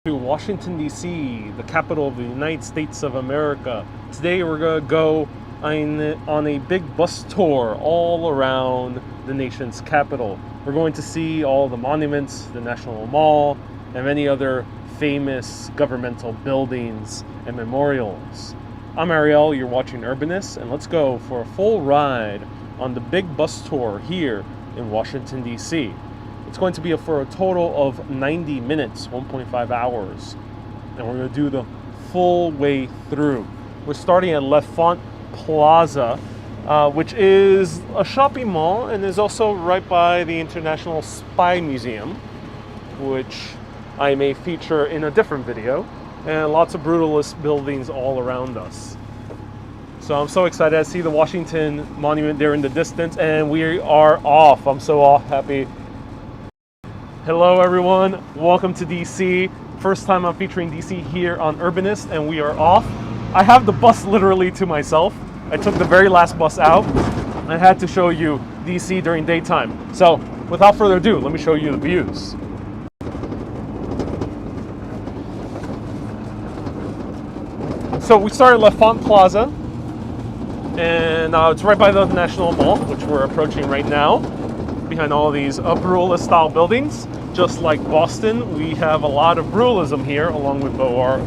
To Washington, D.C., the capital of the United States of America. Today we're going to go on a big bus tour all around the nation's capital. We're going to see all the monuments, the National Mall, and many other famous governmental buildings and memorials. I'm Ariel, you're watching Urbanist, and let's go for a full ride on the big bus tour here in Washington, D.C. It's going to be for a total of 90 minutes, 1.5 hours. And we're going to do the full way through. We're starting at L'Enfant Plaza, which is a shopping mall and is also right by the International Spy Museum, which I may feature in a different video. And lots of brutalist buildings all around us. So I'm so excited. I see the Washington Monument there in the distance, and we are off. I'm so happy. Hello everyone, welcome to DC. First time I'm featuring DC here on Urbanist, and we are off. I have the bus literally to myself. I took the very last bus out. I had to show you DC during daytime. So without further ado, let me show you the views. So we started at L'Enfant Plaza, and it's right by the National Mall, which we're approaching right now. Behind all these brutalist style buildings. Just like Boston, we have a lot of brutalism here, along with Beaux-Arts.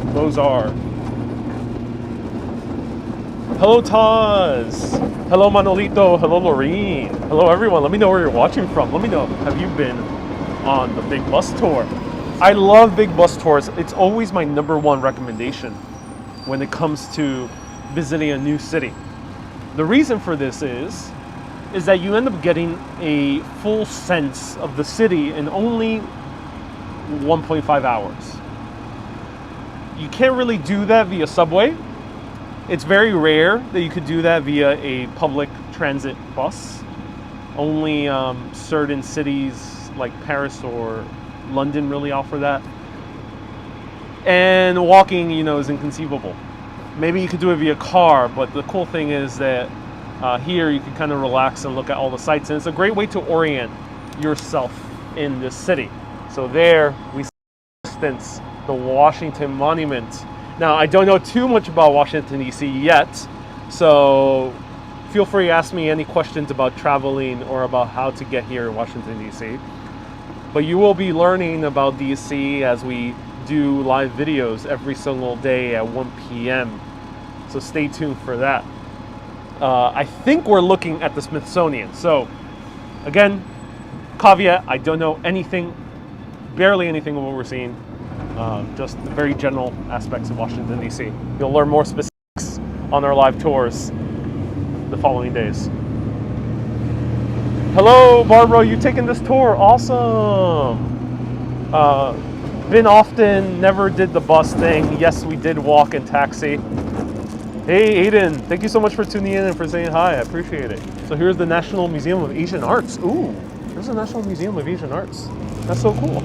Hello Taz, hello Manolito, hello Lorene, hello everyone. Let me know where you're watching from. Let me know, have you been on the big bus tour? I love big bus tours. It's always my #1 recommendation when it comes to visiting a new city. The reason for this is that you end up getting a full sense of the city in only 1.5 hours. You can't really do that via subway. It's very rare that you could do that via a public transit bus. Only certain cities like Paris or London really offer that. And walking, is inconceivable. Maybe you could do it via car, but the cool thing is that here you can kind of relax and look at all the sights, and it's a great way to orient yourself in this city. So there we see in the distance the Washington Monument. Now I don't know too much about Washington DC yet, so feel free to ask me any questions about traveling or about how to get here in Washington DC. But you will be learning about DC as we do live videos every single day at 1 p.m. So stay tuned for that. I think we're looking at the Smithsonian. So, again, caveat, I don't know anything, barely anything of what we're seeing. Just the very general aspects of Washington, D.C. You'll learn more specifics on our live tours the following days. Hello, Barbara, you taking this tour? Awesome. Been often, never did the bus thing. Yes, we did walk and taxi. Hey Aiden, thank you so much for tuning in and for saying hi, I appreciate it. So here's the National Museum of Asian Arts. Ooh, there's a National Museum of Asian Arts. That's so cool.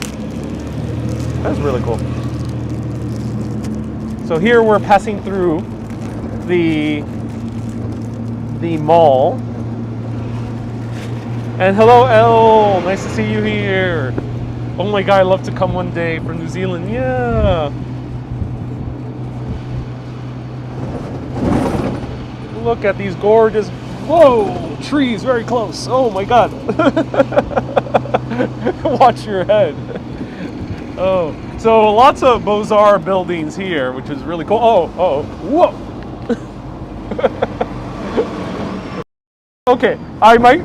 That's really cool. So here we're passing through the mall. And hello Elle, nice to see you here. Oh my god, I'd love to come one day from New Zealand, yeah. Look at these gorgeous, whoa, trees very close. Oh my god. Watch your head. Oh, so lots of Beaux-Arts buildings here, which is really cool. Oh, whoa. Okay, I might,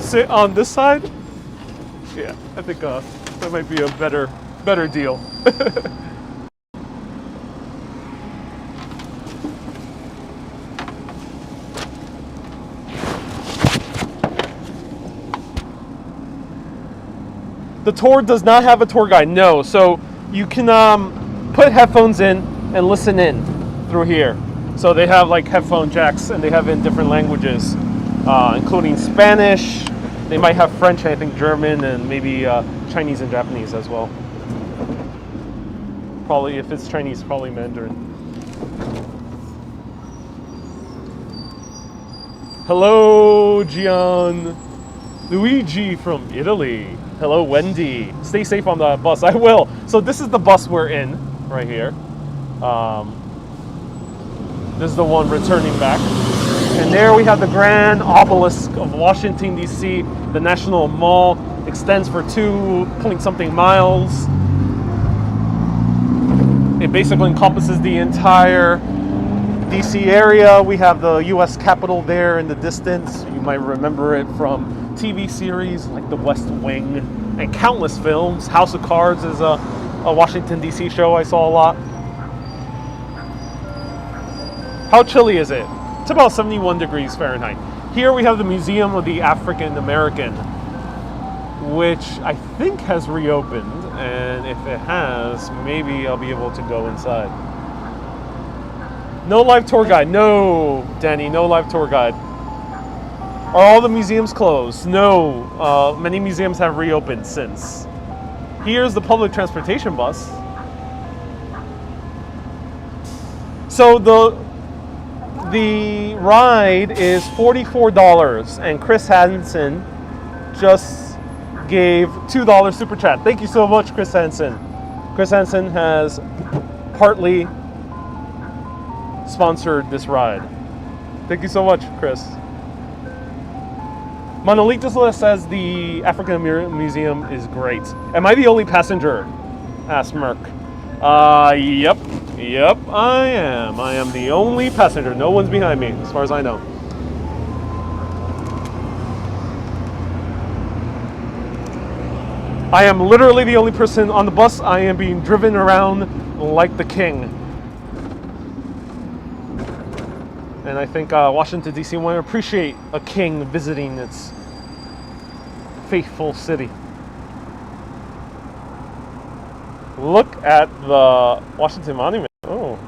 sit on this side. Yeah, I think that might be a better deal. The tour does not have a tour guide, no. So you can put headphones in and listen in through here. So they have like headphone jacks, and they have in different languages, including Spanish. They might have French, I think German, and maybe Chinese and Japanese as well. Probably, if it's Chinese, probably Mandarin. Hello, Gian. Luigi from Italy. Hello, Wendy. Stay safe on the bus. I will. So this is the bus we're in right here. This is the one returning back. And there we have the grand obelisk of Washington, D.C. The National Mall extends for 2-point-something miles. It basically encompasses the entire D.C. area. We have the U.S. Capitol there in the distance. You might remember it from TV series like The West Wing and countless films. House of Cards is a Washington, D.C. show I saw a lot. How chilly is it? It's about 71 degrees Fahrenheit. Here we have the Museum of the African American, which I think has reopened, and if it has, maybe I'll be able to go inside. No live tour guide. No, Danny, no live tour guide. Are all the museums closed? No, many museums have reopened since. Here's the public transportation bus. So the ride is $44, and Chris Hansen just gave $2 super chat. Thank you so much, Chris Hansen. Chris Hansen has partly sponsored this ride. Thank you so much, Chris. Monolitus says the African American Museum is great. Am I the only passenger? Asked Merck. Yep, I am. I am the only passenger. No one's behind me, as far as I know. I am literally the only person on the bus. I am being driven around like the king. And I think Washington, D.C. want to appreciate a king visiting its faithful city. Look at the Washington Monument. Oh.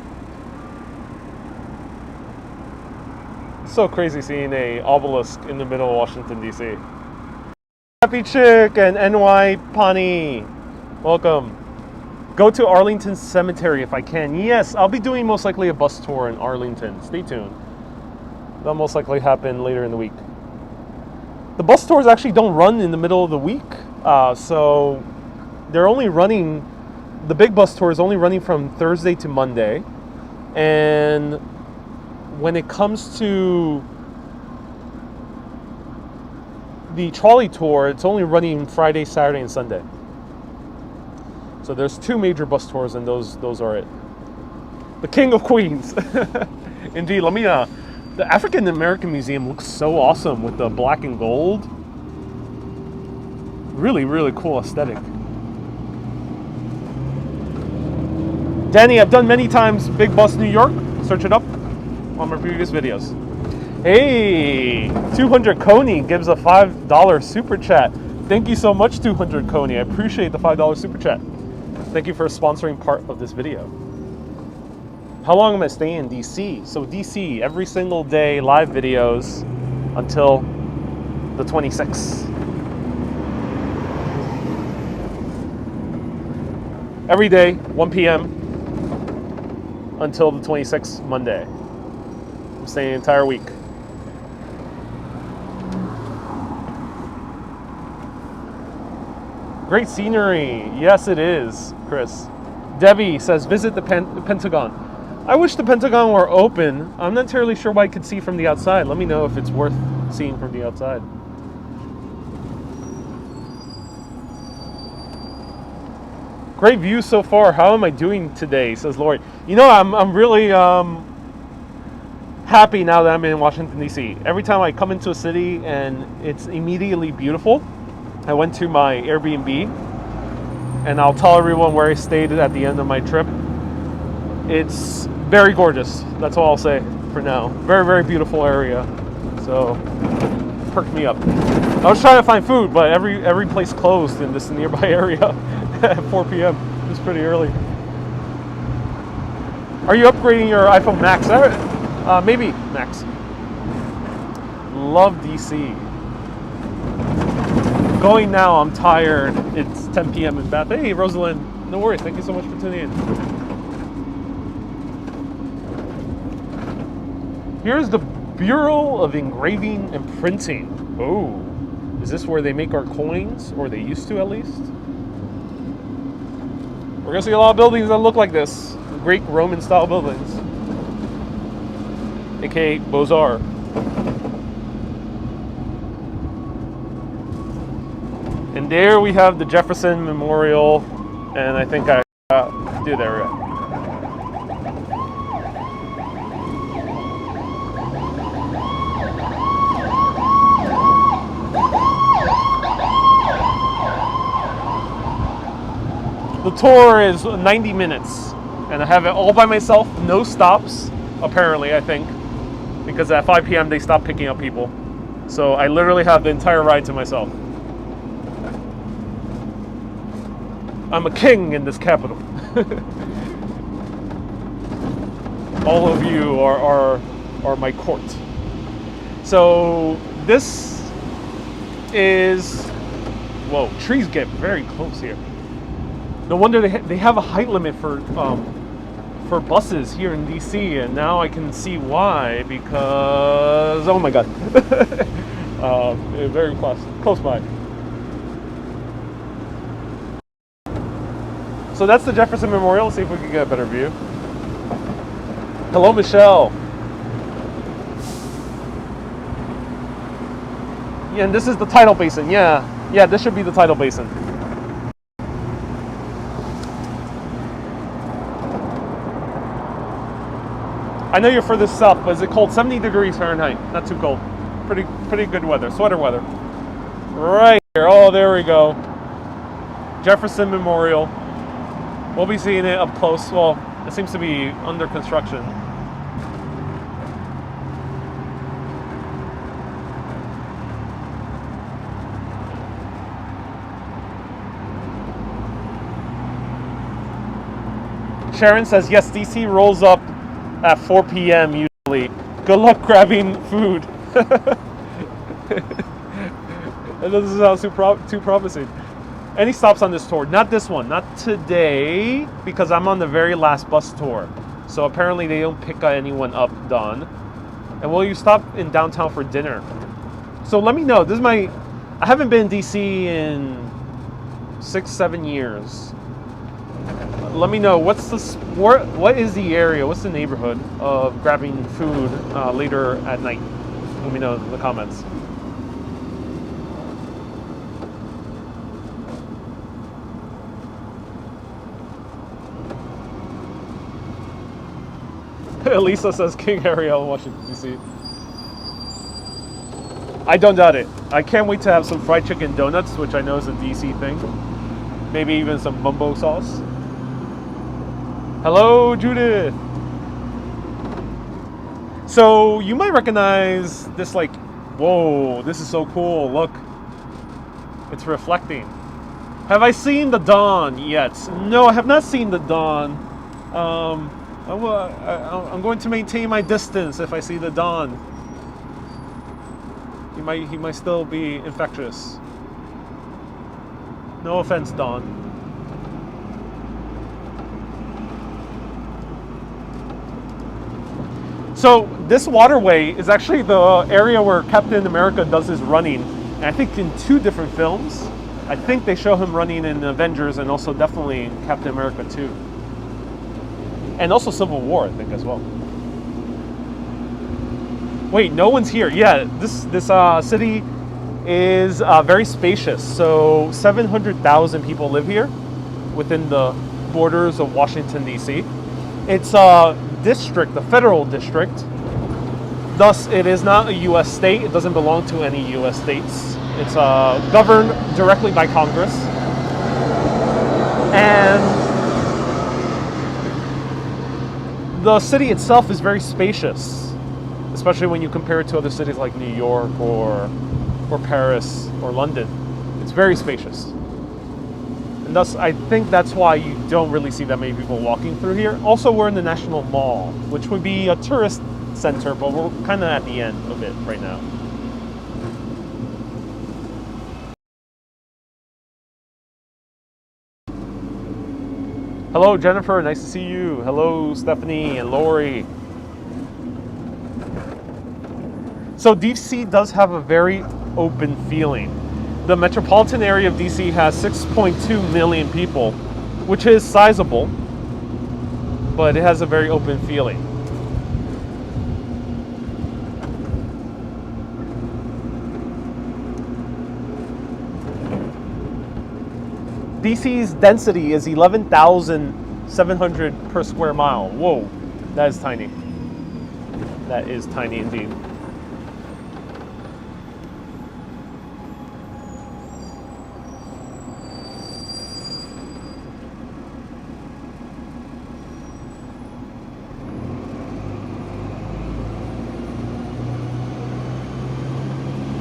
It's so crazy seeing a obelisk in the middle of Washington, D.C. Happy Chick and NY Pani. Welcome. Go to Arlington Cemetery if I can. Yes, I'll be doing most likely a bus tour in Arlington. Stay tuned. That'll most likely happen later in the week. The bus tours actually don't run in the middle of the week. So they're only running, the big bus tour is only running from Thursday to Monday. And when it comes to the trolley tour, it's only running Friday, Saturday, and Sunday. So there's 2 major bus tours, and those are it. The King of Queens. Indeed, let me, the African American Museum looks so awesome with the black and gold. Really, really cool aesthetic. Danny, I've done many times Big Bus New York. Search it up on my previous videos. Hey, 200 Coney gives a $5 super chat. Thank you so much, 200 Coney. I appreciate the $5 super chat. Thank you for sponsoring part of this video. How long am I staying in DC? So DC, every single day, live videos until the 26th. Every day, 1 p.m. until the 26th, Monday. I'm staying the entire week. Great scenery. Yes, it is, Chris. Debbie says, visit the Pentagon. I wish the Pentagon were open. I'm not entirely sure what I could see from the outside. Let me know if it's worth seeing from the outside. Great view so far. How am I doing today? Says Lori. You know, I'm really happy now that I'm in Washington, D.C. Every time I come into a city and it's immediately beautiful. I went to my Airbnb, and I'll tell everyone where I stayed at the end of my trip. It's very gorgeous. That's all I'll say for now. Very, very beautiful area. So, perked me up. I was trying to find food, but every place closed in this nearby area at 4 p.m. It was pretty early. Are you upgrading your iPhone Max? Maybe Max. Love DC. Going now, I'm tired. It's 10 p.m. in Bath. Hey, Rosalind. No worries. Thank you so much for tuning in. Here's the Bureau of Engraving and Printing. Oh, Is this where they make our coins? Or they used to, at least? We're gonna see a lot of buildings that look like this. Great Roman-style buildings. AKA Beaux-Arts. And there we have the Jefferson Memorial. And I think there we go. The tour is 90 minutes, and I have it all by myself, no stops, apparently, I think, because at 5 p.m. they stop picking up people. So I literally have the entire ride to myself. I'm a king in this capital. All of you are my court. So this is, whoa, trees get very close here. No wonder they have a height limit for buses here in DC, and now I can see why, because, oh my god, very close by. So that's the Jefferson Memorial. Let's see if we can get a better view. Hello, Michelle. Yeah, and this is the tidal basin. Yeah, this should be the tidal basin. I know you're further south, but is it cold? 70 degrees Fahrenheit. Not too cold. Pretty good weather. Sweater weather. Right here. Oh, there we go. Jefferson Memorial. We'll be seeing it up close. Well, it seems to be under construction. Sharon says, yes, DC rolls up at 4 p.m. usually. Good luck grabbing food. It doesn't sound too promising. Any stops on this tour? Not this one, not today, because I'm on the very last bus tour. So apparently they don't pick anyone up, Don. And will you stop in downtown for dinner? So let me know. I haven't been in DC in 6-7 years. Let me know what is the area, what's the neighborhood of grabbing food later at night. Let me know in the comments. Lisa says King Ariel, Washington DC. I don't doubt it. I can't wait to have some fried chicken donuts, which I know is a DC thing. Maybe even some mumbo sauce. Hello, Judith. So you might recognize this, like, whoa, this is so cool. Look, it's reflecting. Have I seen the dawn yet? No, I have not seen the dawn. I'm going to maintain my distance if I see the dawn. He might still be infectious. No offense, Dawn. So this waterway is actually the area where Captain America does his running. And I think in 2 different films. I think they show him running in Avengers and also definitely in Captain America 2. And also Civil War, I think, as well. Wait, no one's here. Yeah, this city is very spacious. So 700,000 people live here within the borders of Washington, D.C. It's a district, the federal district. Thus, it is not a U.S. state. It doesn't belong to any U.S. states. It's governed directly by Congress. And the city itself is very spacious, especially when you compare it to other cities like New York or Paris or London. It's very spacious. And thus, I think that's why you don't really see that many people walking through here. Also, we're in the National Mall, which would be a tourist center, but we're kind of at the end of it right now. Hello, Jennifer. Nice to see you. Hello, Stephanie and Lori. So DC does have a very open feeling. The metropolitan area of DC has 6.2 million people, which is sizable, but it has a very open feeling. DC's density is 11,700 per square mile. Whoa, that is tiny. That is tiny indeed.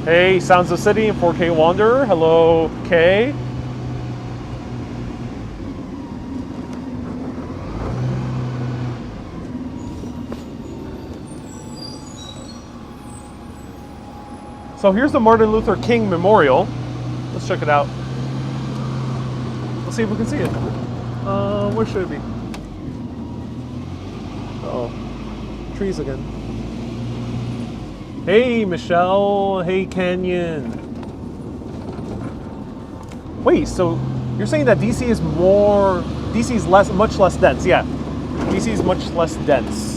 Hey, Sounds of City and 4K Wanderer. Hello, Kay. So here's the Martin Luther King Memorial. Let's check it out. Let's see if we can see it. Where should it be? Uh-oh. Trees again. Hey, Michelle. Hey, Canyon. Wait, so you're saying that DC is much less dense? Yeah, DC is much less dense.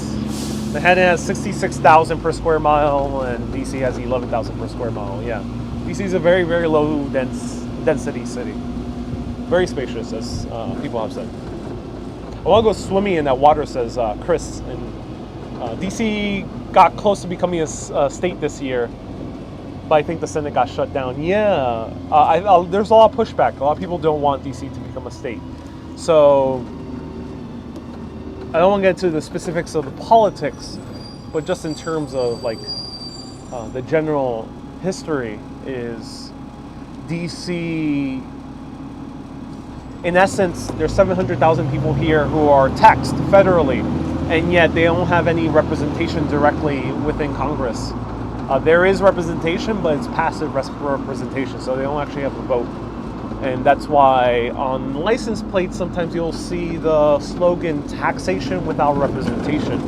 Manhattan has 66,000 per square mile, and DC has 11,000 per square mile. Yeah, DC is a very, very low density city. Very spacious, as people have said. I want to go swimming in that water, says Chris. And DC got close to becoming a state this year, but I think the Senate got shut down. Yeah, there's a lot of pushback. A lot of people don't want DC to become a state. So I don't want to get into the specifics of the politics, but just in terms of like the general history is DC, in essence, there's 700,000 people here who are taxed federally, and yet they don't have any representation directly within Congress. There is representation, but it's passive representation, so they don't actually have a vote. And that's why on license plates, sometimes you'll see the slogan, taxation without representation,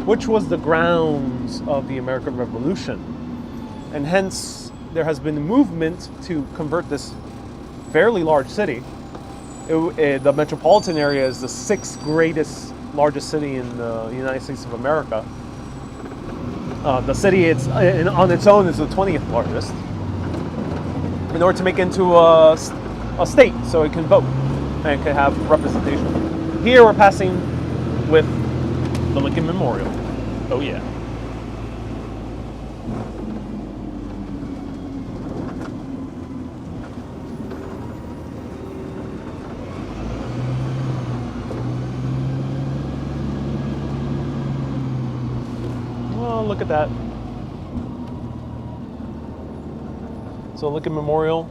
which was the grounds of the American Revolution. And hence, there has been a movement to convert this fairly large city. The metropolitan area is the sixth largest city in the United States of America. The city on its own is the 20th largest. In order to make it into a state, so it can vote and it can have representation. Here we're passing with the Lincoln Memorial. Oh yeah. Oh, look at that. So Lincoln Memorial.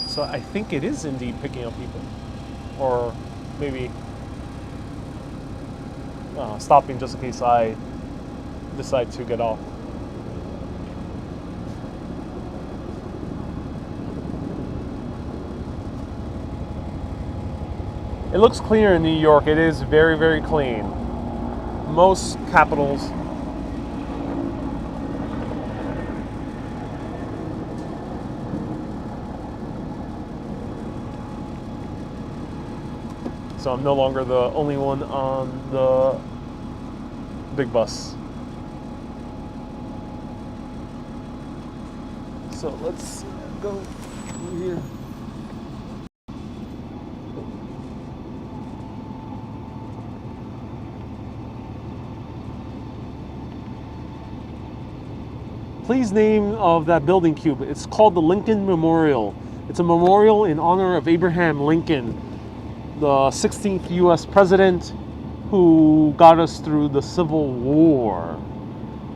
So I think it is indeed picking up people, or maybe stopping just in case I decide to get off. It looks cleaner in New York. It is very, very clean. Most capitals so I'm no longer the only one on the big bus. So let's go through here. Please name of that building cube. It's called the Lincoln Memorial. It's a memorial in honor of Abraham Lincoln, the 16th U.S. president who got us through the Civil War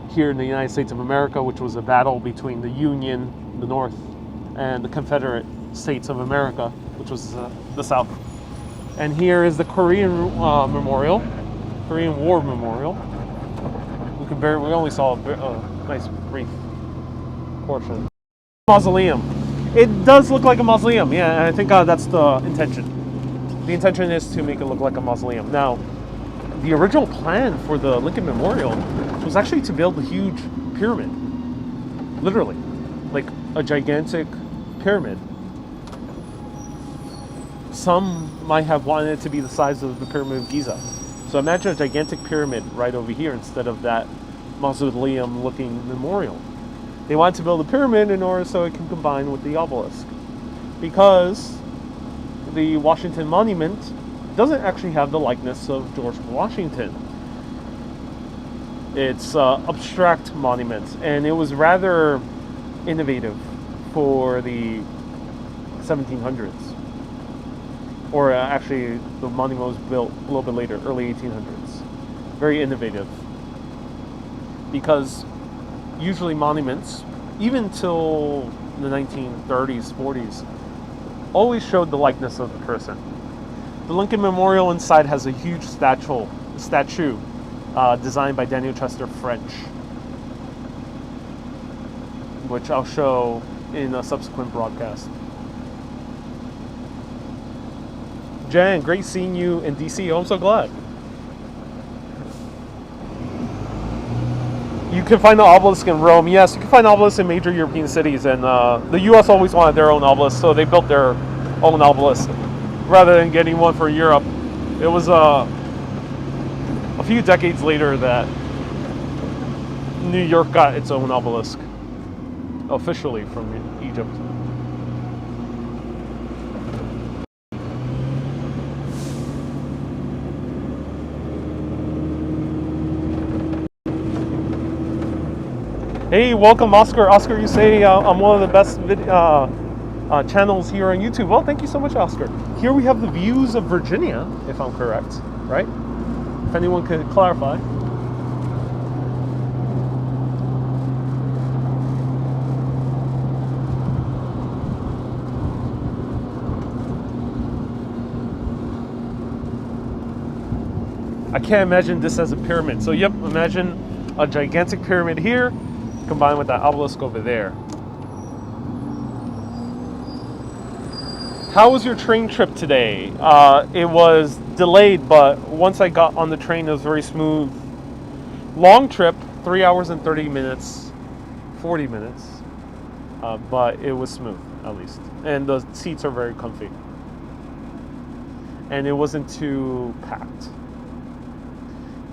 here in the United States of America, which was a battle between the Union, the North, and the Confederate States of America, which was the South. And here is the Korean Memorial, Korean War Memorial. We only saw a nice brief portion. Mausoleum. It does look like a mausoleum, yeah, and I think that's the intention. The intention is to make it look like a mausoleum. Now, the original plan for the Lincoln Memorial was actually to build a huge pyramid. Literally. Like a gigantic pyramid. Some might have wanted it to be the size of the Pyramid of Giza. So imagine a gigantic pyramid right over here instead of that mausoleum-looking memorial. They wanted to build a pyramid in order so it can combine with the obelisk. Because the Washington Monument doesn't actually have the likeness of George Washington. It's an abstract monument, and it was rather innovative for the 1700s. Or actually, the monument was built a little bit later, early 1800s. Very innovative. Because usually monuments, even till the 1930s, 40s, always showed the likeness of the person. The Lincoln Memorial inside has a huge statue designed by Daniel Chester French, which I'll show in a subsequent broadcast. Jan, great seeing you in DC. Oh, I'm so glad. You can find the obelisk in Rome. Yes, you can find obelisks in major European cities, and the U.S. always wanted their own obelisk, so they built their own obelisk rather than getting one for Europe. It was a few decades later that New York got its own obelisk officially from Egypt. Hey, welcome, Oscar. Oscar, you say I'm one of the best channels here on YouTube. Well, thank you so much, Oscar. Here we have the views of Virginia, if I'm correct, right? If anyone could clarify. I can't imagine this as a pyramid. So, yep, imagine a gigantic pyramid here, combined with that obelisk over there. How was your train trip today? It was delayed, but once I got on the train, it was very smooth. Long trip, 3 hours and 30 minutes, 40 minutes, but it was smooth, at least. And the seats are very comfy. And it wasn't too packed.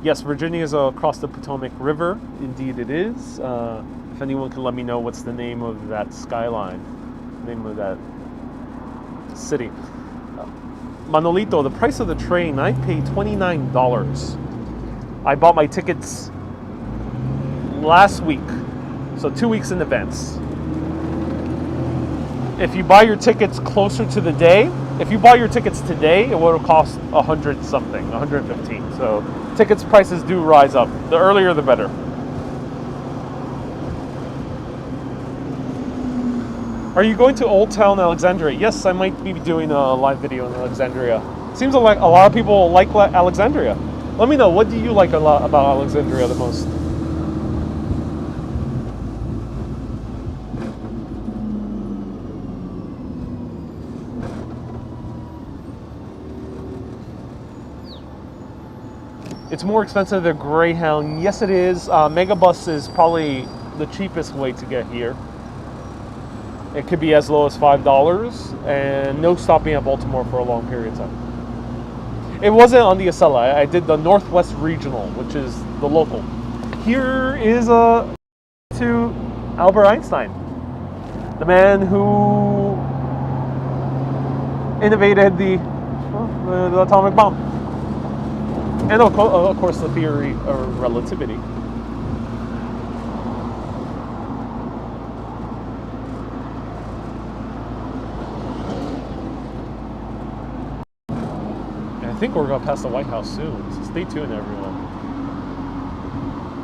Yes, Virginia is across the Potomac River. Indeed it is. If anyone can let me know what's the name of that skyline, name of that city. Manolito, the price of the train, I paid $29. I bought my tickets last week, so 2 weeks in advance. If you buy your tickets closer to the day, if you buy your tickets today, it would cost 100 something, 115. So tickets prices do rise up. The earlier, the better. Are you going to Old Town Alexandria? Yes, I might be doing a live video in Alexandria. Seems like a lot of people like Alexandria. Let me know, what do you like a lot about Alexandria the most? It's more expensive than Greyhound. Yes, it is. Megabus is probably the cheapest way to get here. It could be as low as $5 and no stopping at Baltimore for a long period of time. It wasn't on the Acela. I did the Northwest Regional, which is the local. Here is to Albert Einstein, the man who innovated the atomic bomb. And of course the theory of relativity. I think we're going to pass the White House soon, so stay tuned, everyone.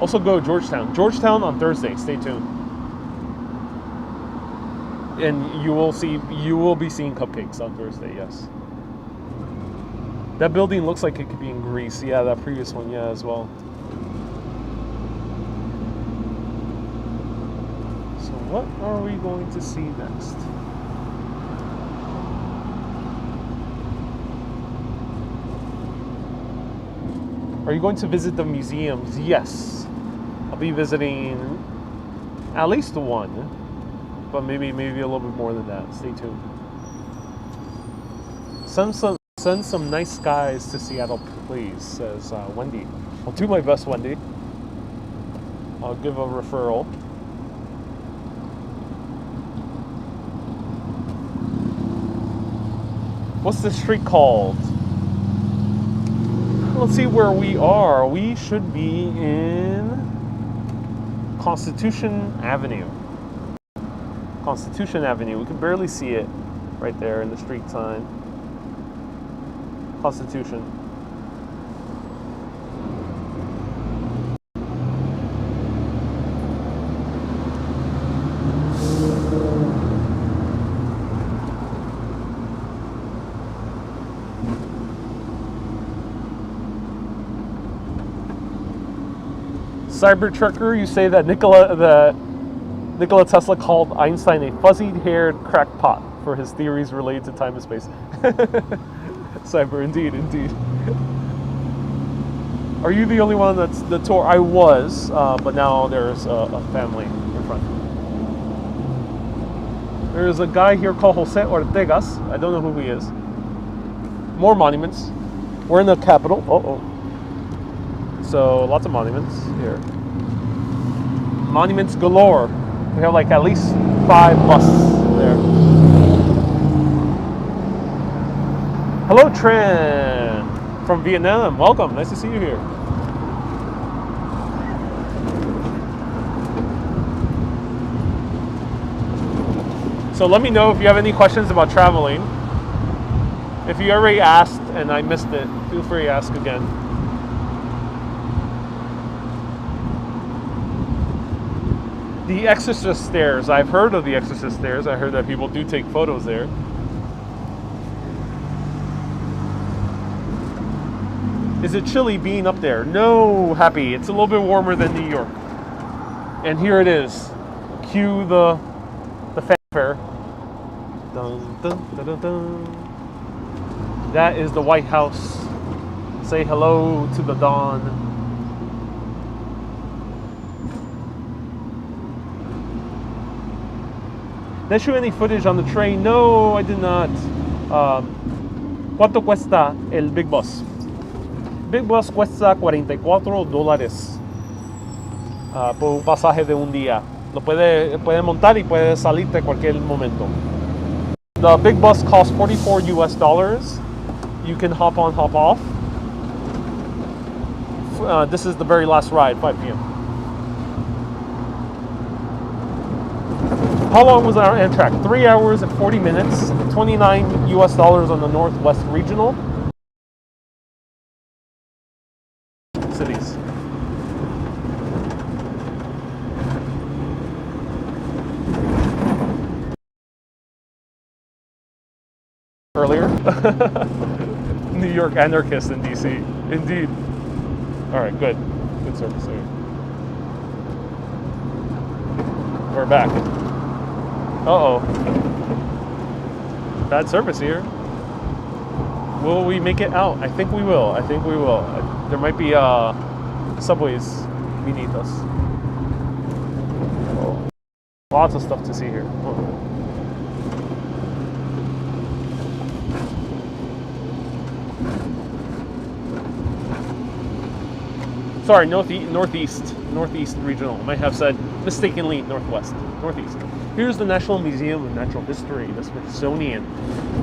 Also go to Georgetown. Georgetown on Thursday, stay tuned. And you will be seeing cupcakes on Thursday, yes. That building looks like it could be in Greece. Yeah, that previous one, yeah, as well. So what are we going to see next? Are you going to visit the museums? Yes. I'll be visiting at least one, but maybe a little bit more than that. Stay tuned. Send some nice guys to Seattle, please, says Wendy. I'll do my best, Wendy. I'll give a referral. What's the street called? Let's see where we are. We should be in Constitution Avenue. Constitution Avenue. We can barely see it right there in the street sign. Constitution. Cybertrucker, you say that Nikola Tesla called Einstein a fuzzy-haired crackpot for his theories related to time and space. Cyber, indeed. Are you the only one that's the tour? I was, but now there's a family in front. There's a guy here called Jose Ortegas. I don't know who he is. More monuments. We're in the capital. So lots of monuments here. Monuments galore. We have like at least 5 buses there. Hello, Tran from Vietnam. Welcome. Nice to see you here. So let me know if you have any questions about traveling. If you already asked and I missed it, feel free to ask again. The Exorcist Stairs. I've heard of the Exorcist Stairs. I heard that people do take photos there. Is it chilly being up there? No, Happy. It's a little bit warmer than New York. And here it is. Cue the fanfare. Dun, dun, dun, dun, dun. That is the White House. Say hello to the dawn. Did I shoot any footage on the train? No, I did not. ¿Cuánto cuesta el BigBus? BigBus cuesta $44 por un pasaje de un día. Lo puede montar y puede salir de cualquier momento. The BigBus costs $44 US. You can hop on, hop off. This is the very last ride, 5 p.m. How long was our Amtrak? 3 hours and 40 minutes, $29 US on the Northwest Regional. Cities. Earlier. New York anarchist in DC. Indeed. Alright, good. Good service here. We're back. Uh-oh. Bad service here. Will we make it out? I think we will. There might be subways beneath us. Oh. Lots of stuff to see here. Oh. Sorry, northeast regional. I might have said mistakenly northwest. Northeast. Here's the National Museum of Natural History, the Smithsonian.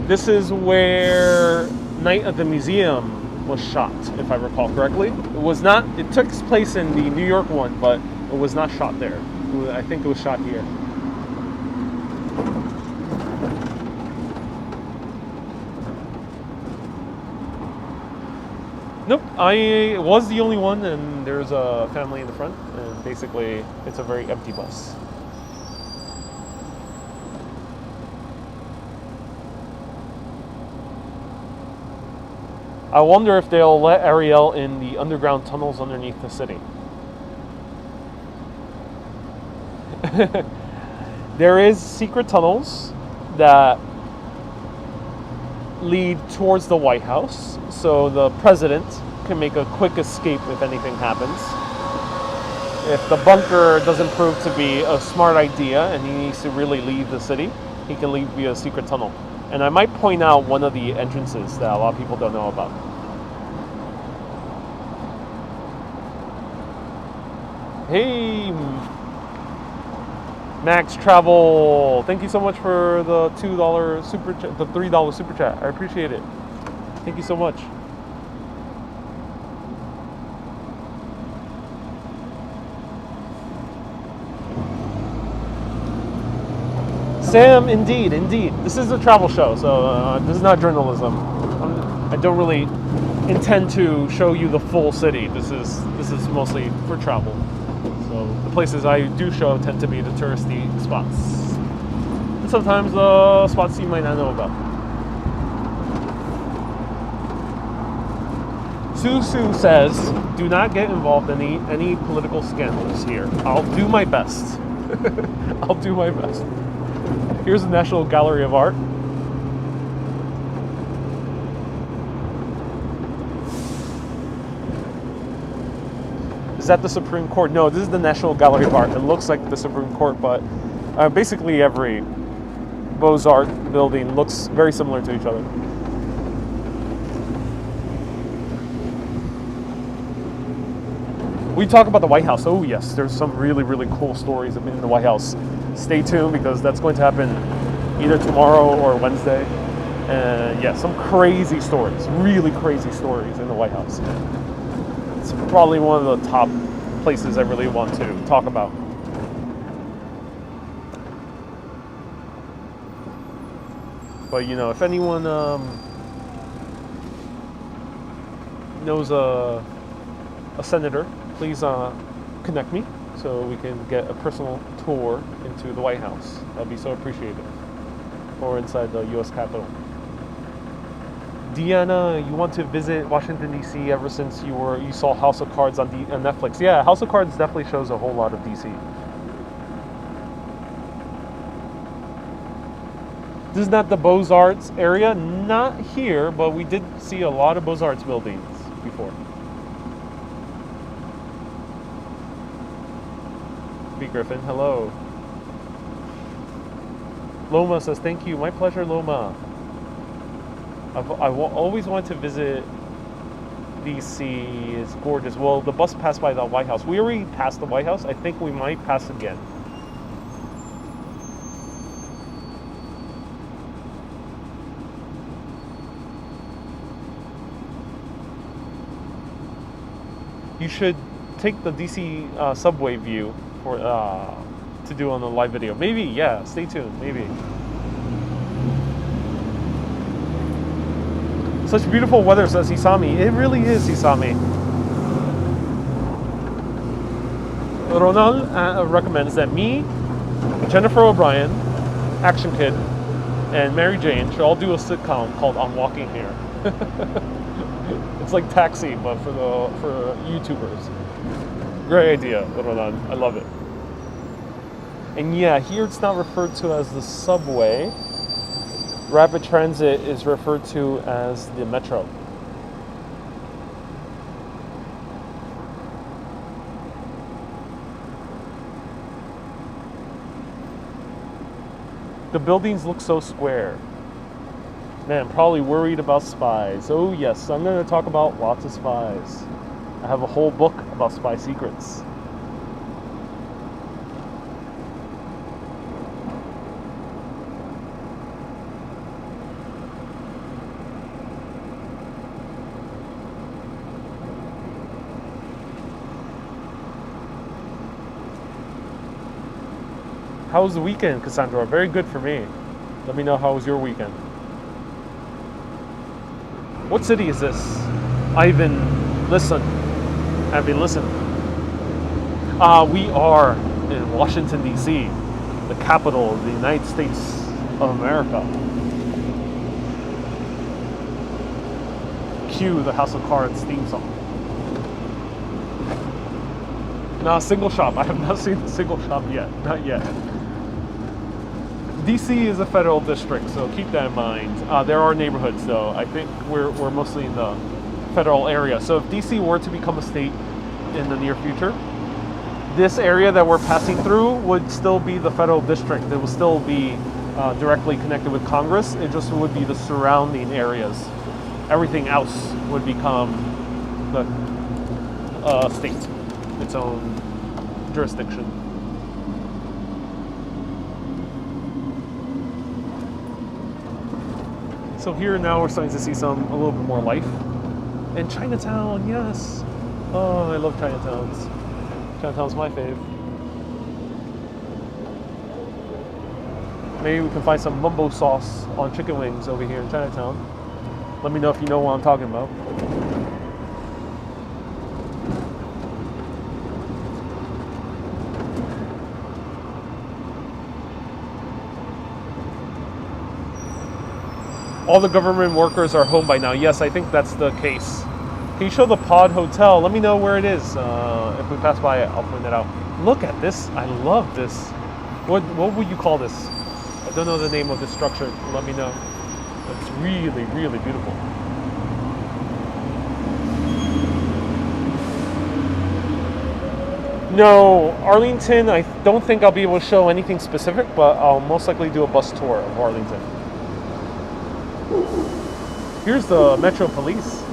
This is where Night at the Museum was shot, if I recall correctly. It took place in the New York one, but it was not shot there. I think it was shot here. Nope, I was the only one, and there's a family in the front, and basically it's a very empty bus. I wonder if they'll let Ariel in the underground tunnels underneath the city. There is secret tunnels that lead towards the White House. So the president can make a quick escape if anything happens. If the bunker doesn't prove to be a smart idea and he needs to really leave the city, he can leave via a secret tunnel. And I might point out one of the entrances that a lot of people don't know about. Hey, Max Travel, thank you so much for the $2 super chat, the $3 super chat. I appreciate it. Thank you so much. Sam, indeed. This is a travel show, so this is not journalism. I don't really intend to show you the full city. This is mostly for travel. So the places I do show tend to be the touristy spots, and sometimes the spots you might not know about. Susu says, "Do not get involved in any political scandals here. I'll do my best." I'll do my best. Here's the National Gallery of Art. Is that the Supreme Court? No, this is the National Gallery of Art. It looks like the Supreme Court, but basically every Beaux-Arts building looks very similar to each other. We talk about the White House. Oh yes, there's some really, really cool stories in the White House. Stay tuned because that's going to happen either tomorrow or Wednesday. And yeah, some crazy stories, really crazy stories in the White House. It's probably one of the top places I really want to talk about. But you know, if anyone knows a senator, please connect me so we can get a personal tour into the White House. That'd be so appreciated. Or inside the U.S. Capitol. Deanna, you want to visit Washington, D.C. ever since you saw House of Cards on Netflix. Yeah, House of Cards definitely shows a whole lot of D.C. This is not the Beaux-Arts area. Not here, but we did see a lot of Beaux-Arts buildings before. B. Griffin, hello. Loma says, thank you. My pleasure, Loma. I've always wanted to visit D.C. It's gorgeous. Well, the bus passed by the White House. We already passed the White House. I think we might pass again. You should take the D.C. subway view for to do on the live video. Maybe, yeah. Stay tuned. Maybe. Such beautiful weather, says Hisami. It really is, Hisami. Ronald recommends that me, Jennifer O'Brien, Action Kid, and Mary Jane should all do a sitcom called I'm Walking Here. It's like Taxi, but for YouTubers. Great idea, Ronald. I love it. And yeah, here it's not referred to as the subway. Rapid transit is referred to as the metro. The buildings look so square. Man, probably worried about spies. Oh yes, I'm going to talk about lots of spies. I have a whole book about spy secrets. How was the weekend, Cassandra? Very good for me. Let me know how was your weekend. What city is this? Ivan, listen. Ivan, listen. We are in Washington, D.C., the capital of the United States of America. Cue the House of Cards theme song. Nah, Single Shop. I have not seen the Single Shop yet. Not yet. DC is a federal district, so keep that in mind. There are neighborhoods, though. I think we're mostly in the federal area. So if DC were to become a state in the near future, this area that we're passing through would still be the federal district. It will still be directly connected with Congress. It just would be the surrounding areas. Everything else would become the state, its own jurisdiction. So here now we're starting to see a little bit more life. And Chinatown, yes. Oh, I love Chinatowns. Chinatown's my fave. Maybe we can find some mumbo sauce on chicken wings over here in Chinatown. Let me know if you know what I'm talking about. All the government workers are home by now. Yes, I think that's the case. Can you show the Pod Hotel? Let me know where it is. If we pass by it, I'll point it out. Look at this. I love this. What would you call this? I don't know the name of this structure. Let me know. It's really, really beautiful. No, Arlington, I don't think I'll be able to show anything specific, but I'll most likely do a bus tour of Arlington. Here's the Metro Police.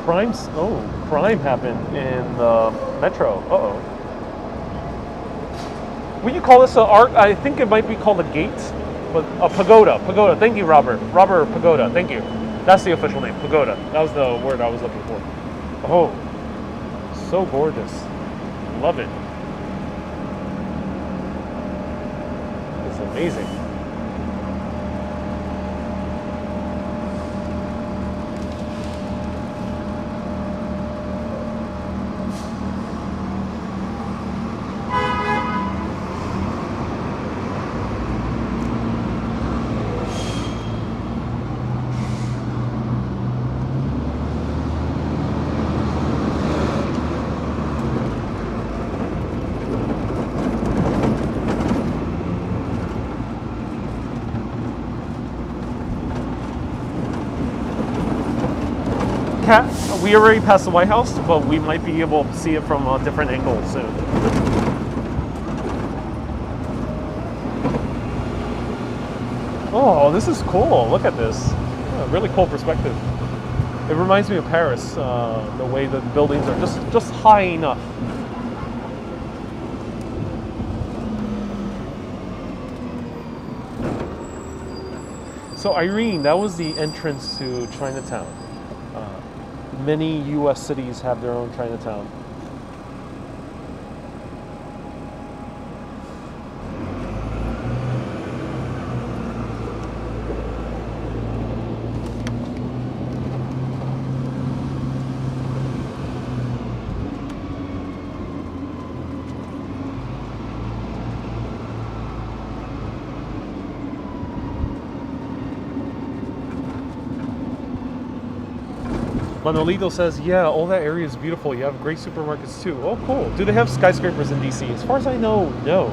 Crime happened in the Metro. Uh-oh. Would you call this an arc? I think it might be called a gate, but a pagoda. Pagoda. Thank you, Robert. Robert Pagoda. Thank you. That's the official name. Pagoda. That was the word I was looking for. Oh, so gorgeous. Love it. It's amazing. We already passed the White House, but we might be able to see it from a different angle soon. Oh, this is cool. Look at this. Yeah, really cool perspective. It reminds me of Paris, the way the buildings are just high enough. So Irene, that was the entrance to Chinatown. Many U.S. cities have their own Chinatown. Manolito says, yeah, all that area is beautiful. You have great supermarkets too. Oh, cool. Do they have skyscrapers in DC? As far as I know, no.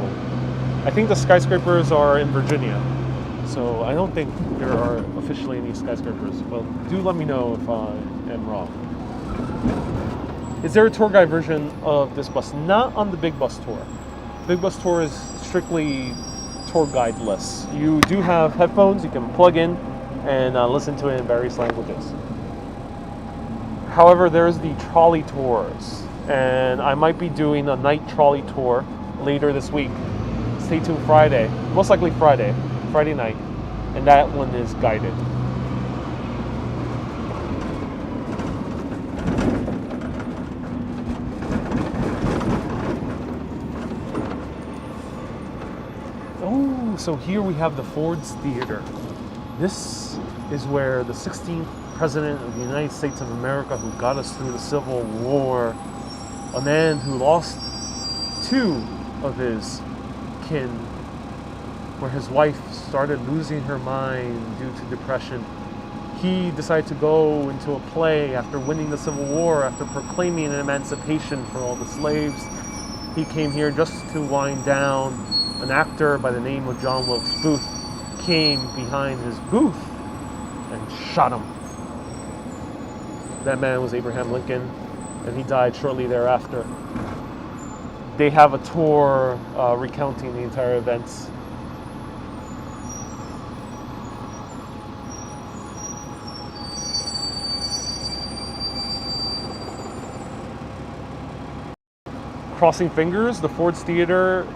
I think the skyscrapers are in Virginia. So I don't think there are officially any skyscrapers. Well, do let me know if I am wrong. Is there a tour guide version of this bus? Not on the BigBus tour. BigBus tour is strictly tour guide-less. You do have headphones you can plug in and listen to it in various languages. However, there's the trolley tours, and I might be doing a night trolley tour later this week. Stay tuned Friday, most likely Friday night, and that one is guided. Oh, so here we have the Ford's Theater. This is where the 16th President of the United States of America, who got us through the Civil War, a man who lost two of his kin, where his wife started losing her mind due to depression. He decided to go into a play after winning the Civil War, after proclaiming an emancipation for all the slaves. He came here just to wind down. An actor by the name of John Wilkes Booth came behind his booth and shot him. That man was Abraham Lincoln, and he died shortly thereafter. They have a tour recounting the entire events. Crossing fingers, the Ford's Theater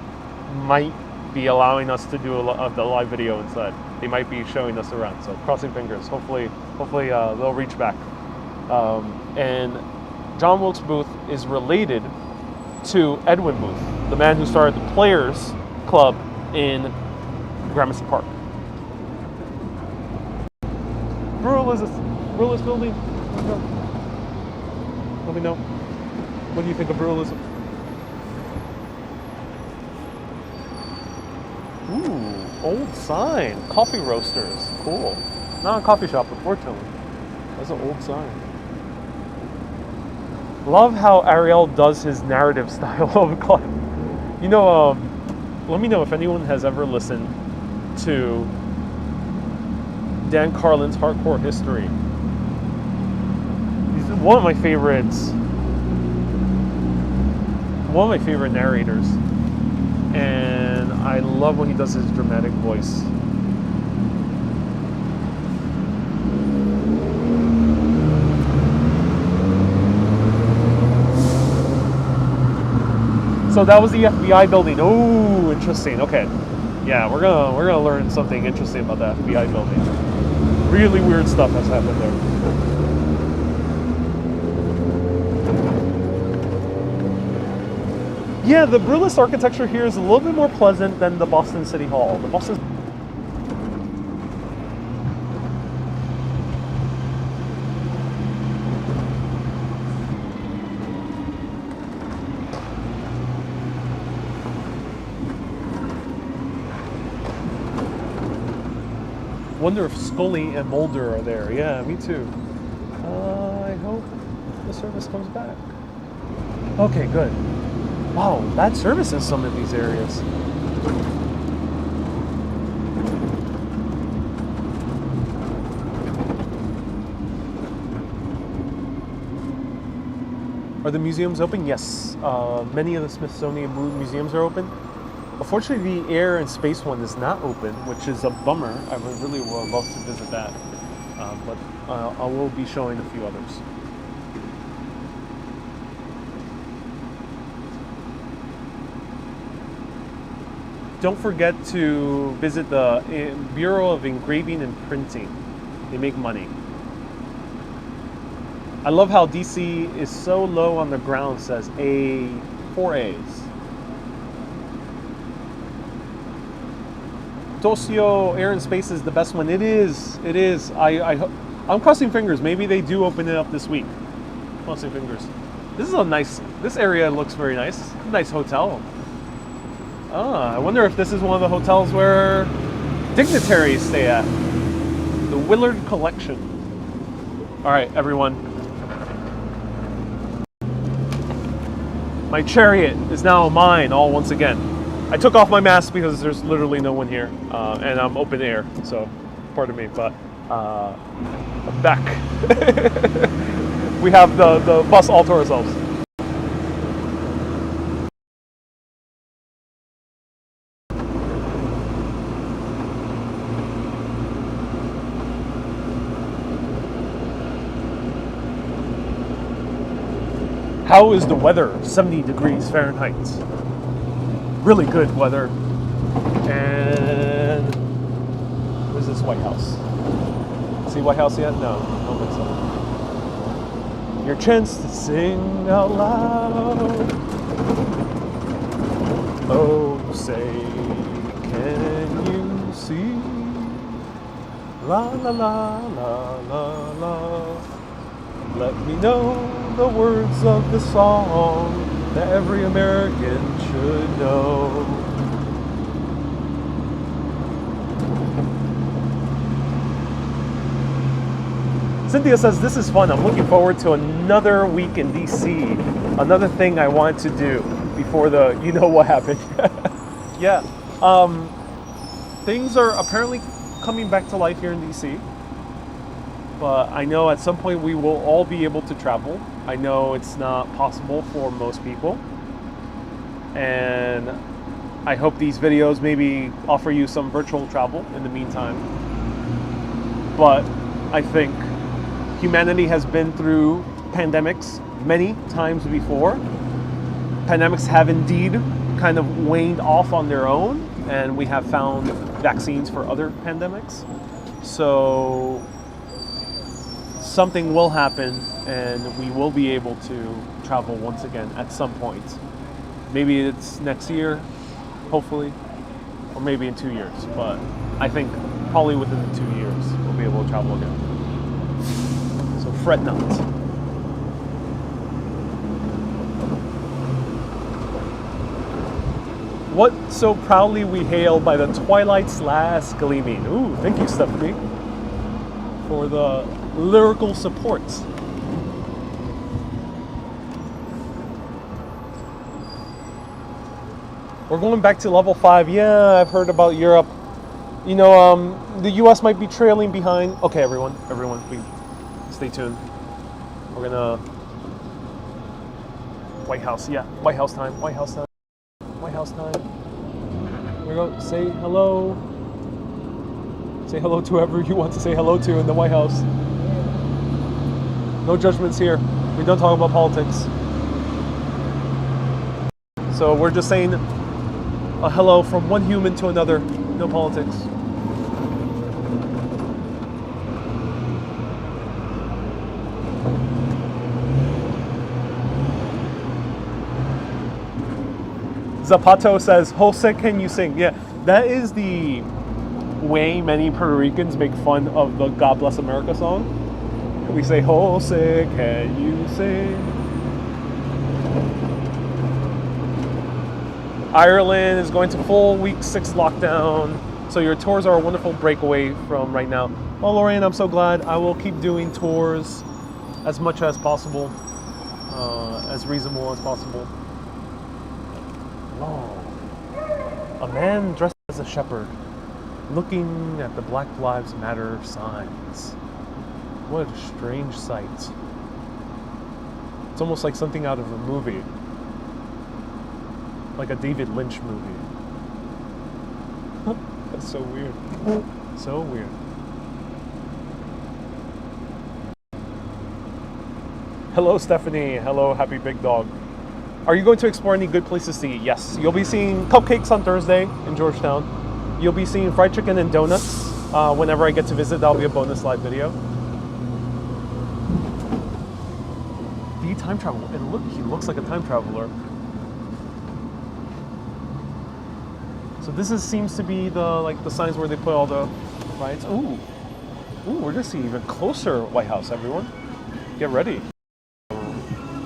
might be allowing us to do the live video inside. They might be showing us around, so crossing fingers. Hopefully they'll reach back. And John Wilkes Booth is related to Edwin Booth, the man who started the Players Club in Gramercy Park. Brewless building. Let me know. What do you think of Brewlism? Ooh, old sign. Coffee roasters. Cool. Not a coffee shop, unfortunately. That's an old sign. Love how Ariel does his narrative style of club. You know, let me know if anyone has ever listened to Dan Carlin's Hardcore History. He's one of my favorites. One of my favorite narrators. And I love when he does his dramatic voice. So that was the FBI building. Oh, interesting. Okay, yeah, we're gonna learn something interesting about the FBI building. Really weird stuff has happened there. Yeah, the Brewless architecture here is a little bit more pleasant than the Boston City Hall. The Boston. Wonder if Scully and Mulder are there. Yeah, me too. I hope the service comes back. Okay, good. Wow, bad service in some of these areas. Are the museums open? Yes. Many of the Smithsonian museums are open. Unfortunately, the Air and Space one is not open, which is a bummer. I would really love to visit that. But I will be showing a few others. Don't forget to visit the Bureau of Engraving and Printing. They make money. I love how DC is so low on the ground, says A, 4 A's. Tokyo Air and Space is the best one. It is. It is. I'm crossing fingers. Maybe they do open it up this week. Crossing fingers. This is a nice. This area looks very nice. Nice hotel. I wonder if this is one of the hotels where dignitaries stay at. The Willard Collection. All right, everyone. My chariot is now mine all once again. I took off my mask because there's literally no one here, and I'm open air, so pardon me, but I'm back. We have the bus all to ourselves. How is the weather? 70 degrees Fahrenheit. Really good weather. And where's this White House? See White House yet? No, I don't think so. Your chance to sing out loud. Oh, say, can you see? La la la la la la. Let me know the words of the song that every American should know. Cynthia says, this is fun. I'm looking forward to another week in DC. Another thing I want to do before the, you know what happened. Yeah. Things are apparently coming back to life here in DC. but I know at some point we will all be able to travel. I know it's not possible for most people, and I hope these videos maybe offer you some virtual travel in the meantime. But I think humanity has been through pandemics many times before. Pandemics have indeed kind of waned off on their own, and we have found vaccines for other pandemics. So something will happen, and we will be able to travel once again at some point. Maybe it's next year, hopefully, or maybe in 2 years. But I think probably within the 2 years we'll be able to travel again. So fret not. What so proudly we hail by the twilight's last gleaming. Ooh, thank you, Stephanie, for the lyrical support. We're going back to level 5. Yeah, I've heard about Europe. You know, the US might be trailing behind. Okay, everyone, please stay tuned. We're gonna White House, yeah, White House time. White House time. Here we go. Say hello. Say hello to whoever you want to say hello to in the White House. No judgments here. We don't talk about politics. So we're just saying a hello from one human to another. No politics. Zapato says, Jose, can you sing? Yeah, that is the way many Puerto Ricans make fun of the God Bless America song. We say, Jose, can you sing? Ireland is going to full week 6 lockdown, so your tours are a wonderful breakaway from right now. Well, Lorraine, I'm so glad. I will keep doing tours as much as possible, as reasonable as possible. Whoa. A man dressed as a shepherd, looking at the Black Lives Matter signs. What a strange sight. It's almost like something out of a movie. Like a David Lynch movie. That's so weird. So weird. Hello, Stephanie. Hello, Happy Big Dog. Are you going to explore any good places to eat? Yes. You'll be seeing cupcakes on Thursday in Georgetown. You'll be seeing fried chicken and donuts whenever I get to visit. That'll be a bonus live video. The time travel. And look, he looks like a time traveler. So this seems to be the signs where they put all the rides. Ooh, we're gonna see even closer White House, everyone. Get ready.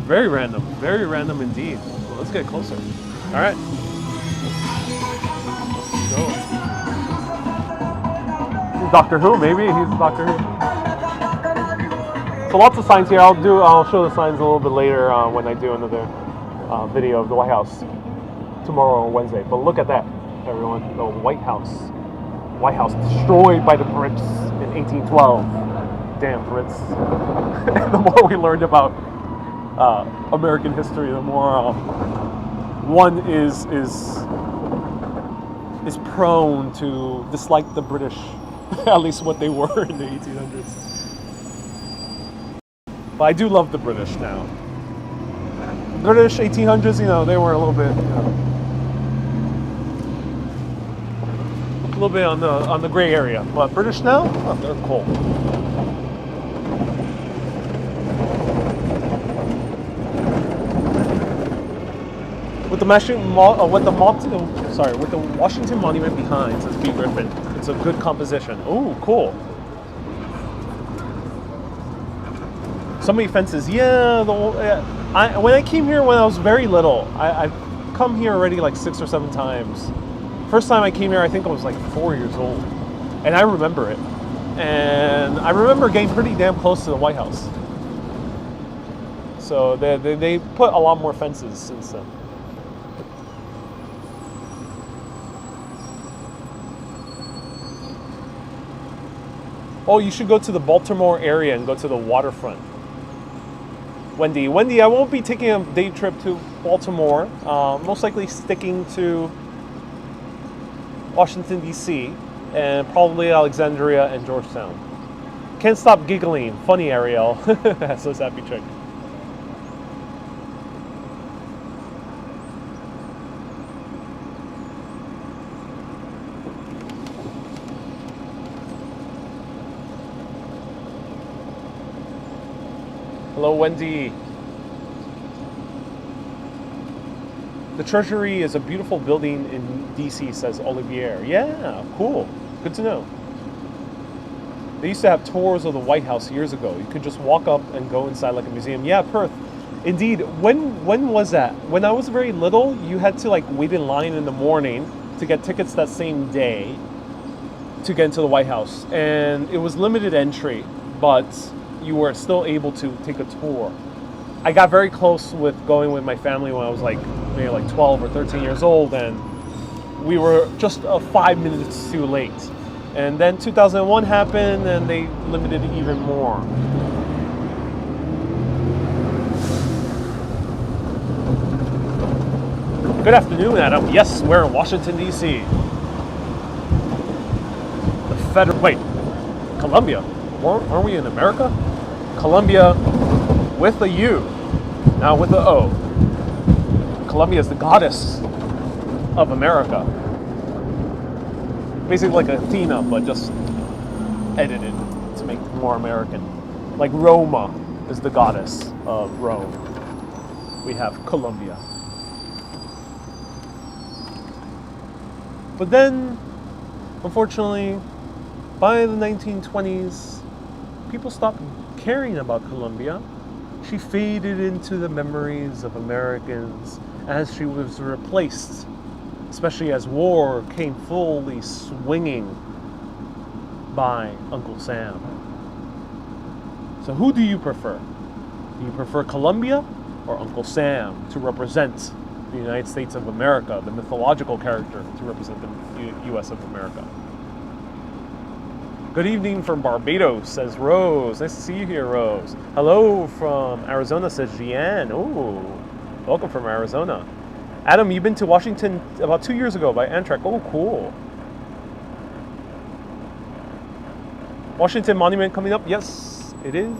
Very random indeed. Well, let's get closer. All right. Let's go. He's Doctor Who, maybe? He's Doctor Who. So lots of signs here. I'll show the signs a little bit later when I do another video of the White House tomorrow or Wednesday. But look at that, everyone. The White House. White House destroyed by the Brits in 1812. Damn Brits. The more we learned about American history, the more one is prone to dislike the British, at least what they were in the 1800s. But I do love the British now. British 1800s, they were a little bit, on the gray area. But British now, they're cool. With the Washington Monument behind, says B. Griffin. It's a good composition. Oh, cool. So many fences. Yeah, when I came here when I was very little, I've come here already like 6 or 7 times. First time I came here, I think I was like 4 years old, and I remember it. And I remember getting pretty damn close to the White House. So they put a lot more fences since then. Oh, you should go to the Baltimore area and go to the waterfront. Wendy, I won't be taking a day trip to Baltimore. Most likely sticking to Washington, D.C., and probably Alexandria and Georgetown. Can't stop giggling. Funny, Ariel. So happy trick. Hello, Wendy. The Treasury is a beautiful building in DC, says Olivier. Yeah, cool. Good to know. They used to have tours of the White House years ago. You could just walk up and go inside like a museum. Yeah, Perth. Indeed. When was that? When I was very little, you had to like wait in line in the morning to get tickets that same day to get into the White House. And it was limited entry, but you were still able to take a tour. I got very close with going with my family when I was like maybe like 12 or 13 years old, and we were just 5 minutes too late. And then 2001 happened, and they limited it even more. Good afternoon, Adam. Yes, we're in Washington, D.C. The federal... Wait, Columbia? Aren't we in America? Columbia with a U, now with a O. Columbia is the goddess of America. Basically like Athena, but just edited to make it more American. Like Roma is the goddess of Rome. We have Columbia. But then, unfortunately, by the 1920s, people stopped caring about Columbia. She faded into the memories of Americans as she was replaced, especially as war came fully swinging by Uncle Sam. So who do you prefer? Do you prefer Columbia or Uncle Sam to represent the United States of America, the mythological character to represent the U.S. of America? Good evening from Barbados, says Rose. Nice to see you here, Rose. Hello from Arizona, says Jeanne. Ooh, welcome from Arizona. Adam, you've been to Washington about 2 years ago by Amtrak. Oh, cool. Washington Monument coming up? Yes, it is.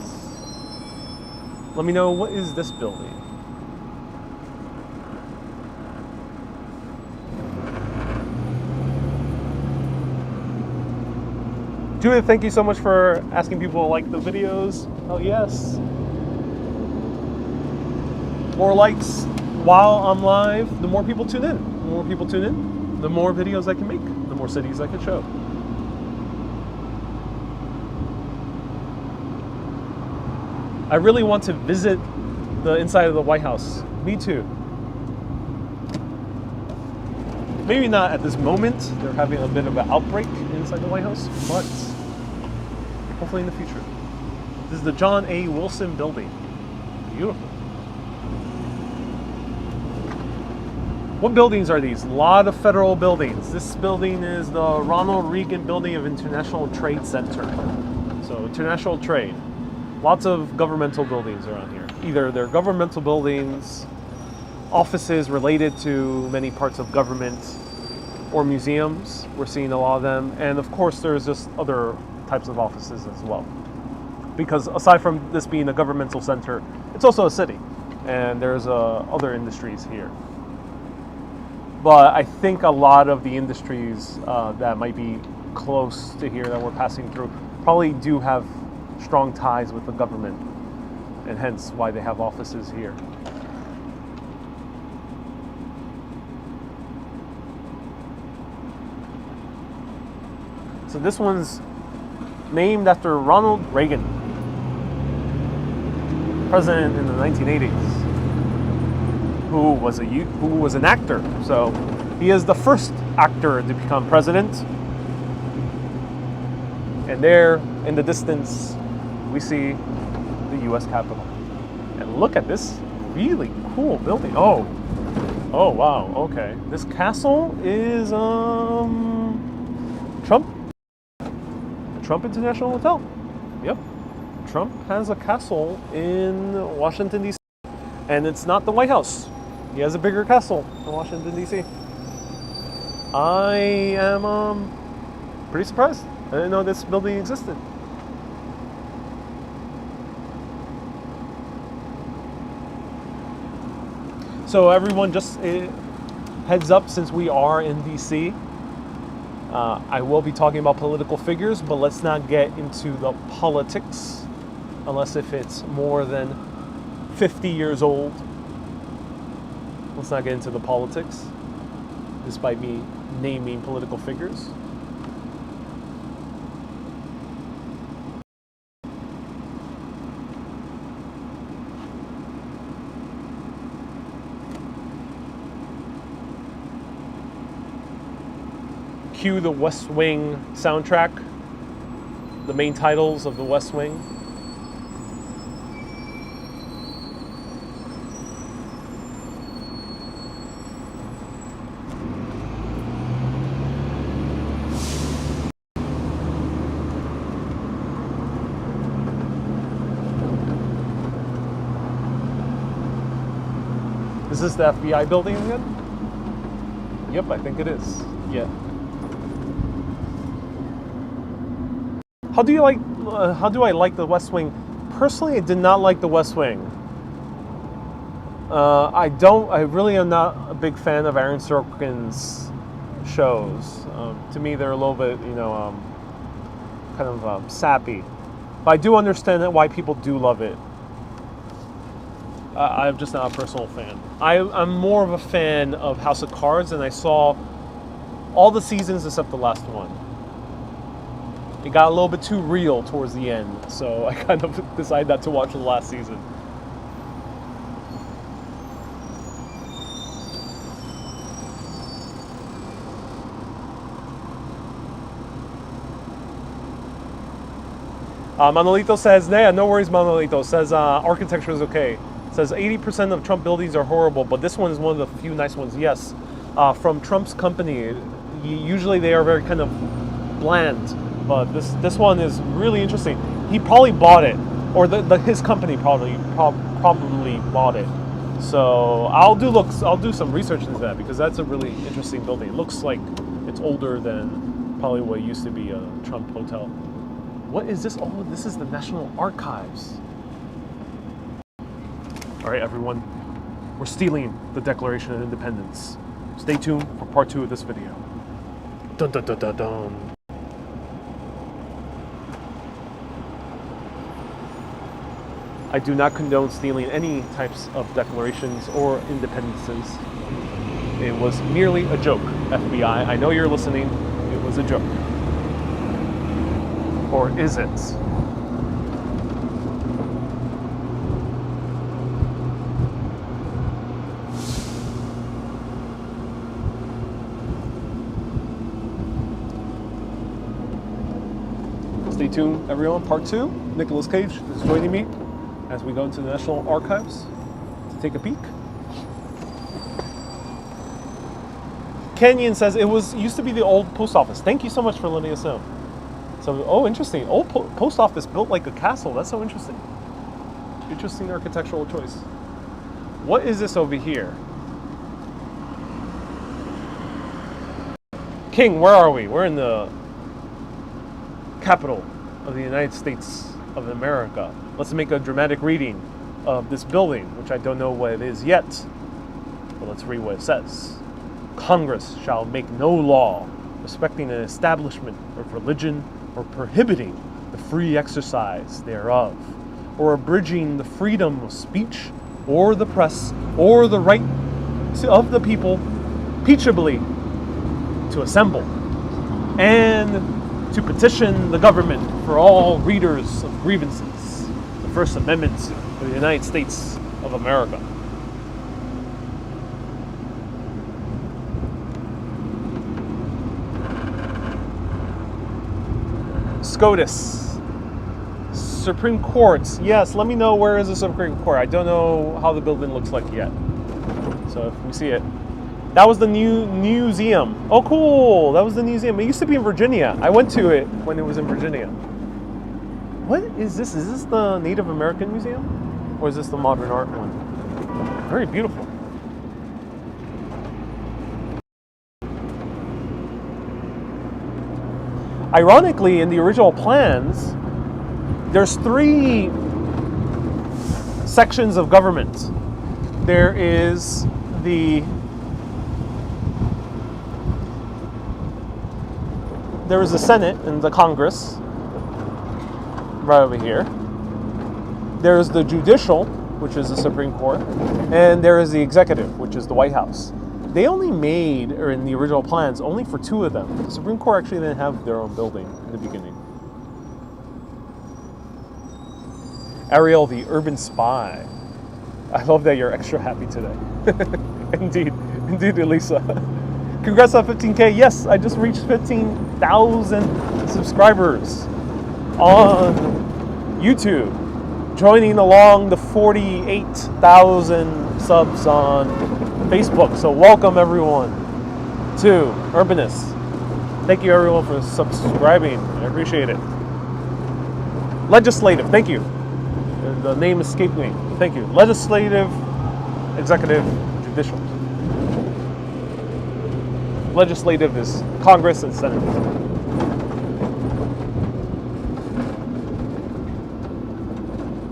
Let me know, what is this building? Judith, thank you so much for asking people to like the videos. Oh, yes. More likes while I'm live, the more people tune in. The more people tune in, the more videos I can make, the more cities I can show. I really want to visit the inside of the White House. Me too. Maybe not at this moment. They're having a bit of an outbreak inside the White House, but hopefully in the future. This is the John A. Wilson building. Beautiful. What buildings are these? A lot of federal buildings. This building is the Ronald Reagan Building of International Trade Center. So international trade. Lots of governmental buildings around here. Either they're governmental buildings, offices related to many parts of government, or museums. We're seeing a lot of them. And of course, there's just other types of offices as well. Because aside from this being a governmental center, it's also a city. And there's other industries here. But I think a lot of the industries that might be close to here that we're passing through probably do have strong ties with the government, and hence why they have offices here. So this one's named after Ronald Reagan, president in the 1980s. Who was an actor. So he is the first actor to become president. And there in the distance, we see the U.S. Capitol. And look at this really cool building. Oh wow, okay. This castle is Trump Trump International Hotel. Yep. Trump has a castle in Washington, D.C. And it's not the White House. He has a bigger castle in Washington, D.C. I am pretty surprised. I didn't know this building existed. So everyone, just heads up, since we are in DC, I will be talking about political figures, but let's not get into the politics, unless if it's more than 50 years old. Let's not get into the politics, despite me naming political figures. Cue the West Wing soundtrack, the main titles of the West Wing. Is this the FBI building again? Yep, I think it is. Yeah. How do I like the West Wing? Personally, I did not like the West Wing. I really am not a big fan of Aaron Sorkin's shows. To me, they're a little bit, kind of sappy. But I do understand why people do love it. I'm just not a personal fan. I'm more of a fan of House of Cards, and I saw all the seasons except the last one. It got a little bit too real towards the end, so I kind of decided not to watch the last season. Manolito says, "Nah, no worries, Manolito." Says, architecture is okay. Says 80% of Trump buildings are horrible, but this one is one of the few nice ones. Yes, from Trump's company, usually they are very kind of bland. But this one is really interesting. He probably bought it, or his company probably bought it. So I'll do some research into that, because that's a really interesting building. It looks like it's older than probably what used to be a Trump hotel. What is this? Oh, this is the National Archives. All right, everyone, we're stealing the Declaration of Independence. Stay tuned for part 2 of this video. Dun dun dun dun dun. I do not condone stealing any types of declarations or independences. It was merely a joke, FBI. I know you're listening. It was a joke. Or is it? Stay tuned, everyone. Part 2. Nicolas Cage is joining me as we go into the National Archives to take a peek. Kenyon says it used to be the old post office. Thank you so much for letting us know. So, oh, interesting. Old post office built like a castle. That's so interesting. Interesting architectural choice. What is this over here? King, where are we? We're in the capital of the United States of America. Let's make a dramatic reading of this building, which I don't know what it is yet, but let's read what it says. Congress shall make no law respecting an establishment of religion or prohibiting the free exercise thereof, or abridging the freedom of speech or the press or the right of the people peaceably to assemble and to petition the government for all readers of grievances. The First Amendment of the United States of America. SCOTUS. Supreme Court. Yes, let me know where is the Supreme Court. I don't know how the building looks like yet. So if we see it, That was the new museum. Oh, cool. That was the museum. It used to be in Virginia. I went to it when it was in Virginia. What is this? Is this the Native American Museum? Or is this the modern art one? Very beautiful. Ironically, in the original plans, there's 3 sections of government. There is the Senate and the Congress, right over here. There's the judicial, which is the Supreme Court, and there is the executive, which is the White House. They only made, or in the original plans, only for 2 of them. The Supreme Court actually didn't have their own building in the beginning. Ariel, the urban spy. I love that you're extra happy today. Indeed, Elisa. Congrats on 15K. Yes, I just reached 15,000 subscribers on YouTube. Joining along the 48,000 subs on Facebook. So welcome everyone to Urbanist. Thank you everyone for subscribing. I appreciate it. Legislative, thank you. The name escaped me. Thank you. Legislative, executive, judicial. Legislative is Congress and Senate.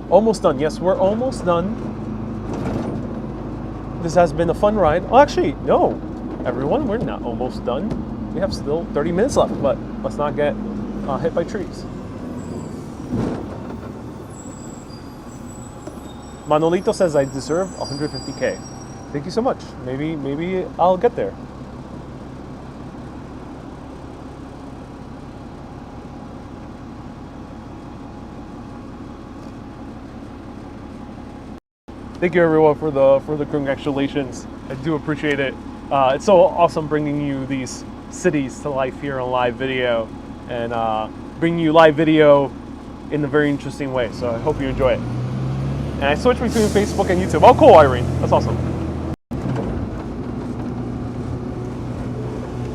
Almost done. Yes, we're almost done. This has been a fun ride. Oh, actually, no. Everyone, we're not almost done. We have still 30 minutes left, but let's not get hit by trees. Manolito says I deserve 150K. Thank you so much. Maybe I'll get there. Thank you everyone for the congratulations. I do appreciate it. It's so awesome bringing you these cities to life here on live video, and bringing you live video in a very interesting way. So I hope you enjoy it. And I switch between Facebook and YouTube. Oh, cool, Irene. That's awesome.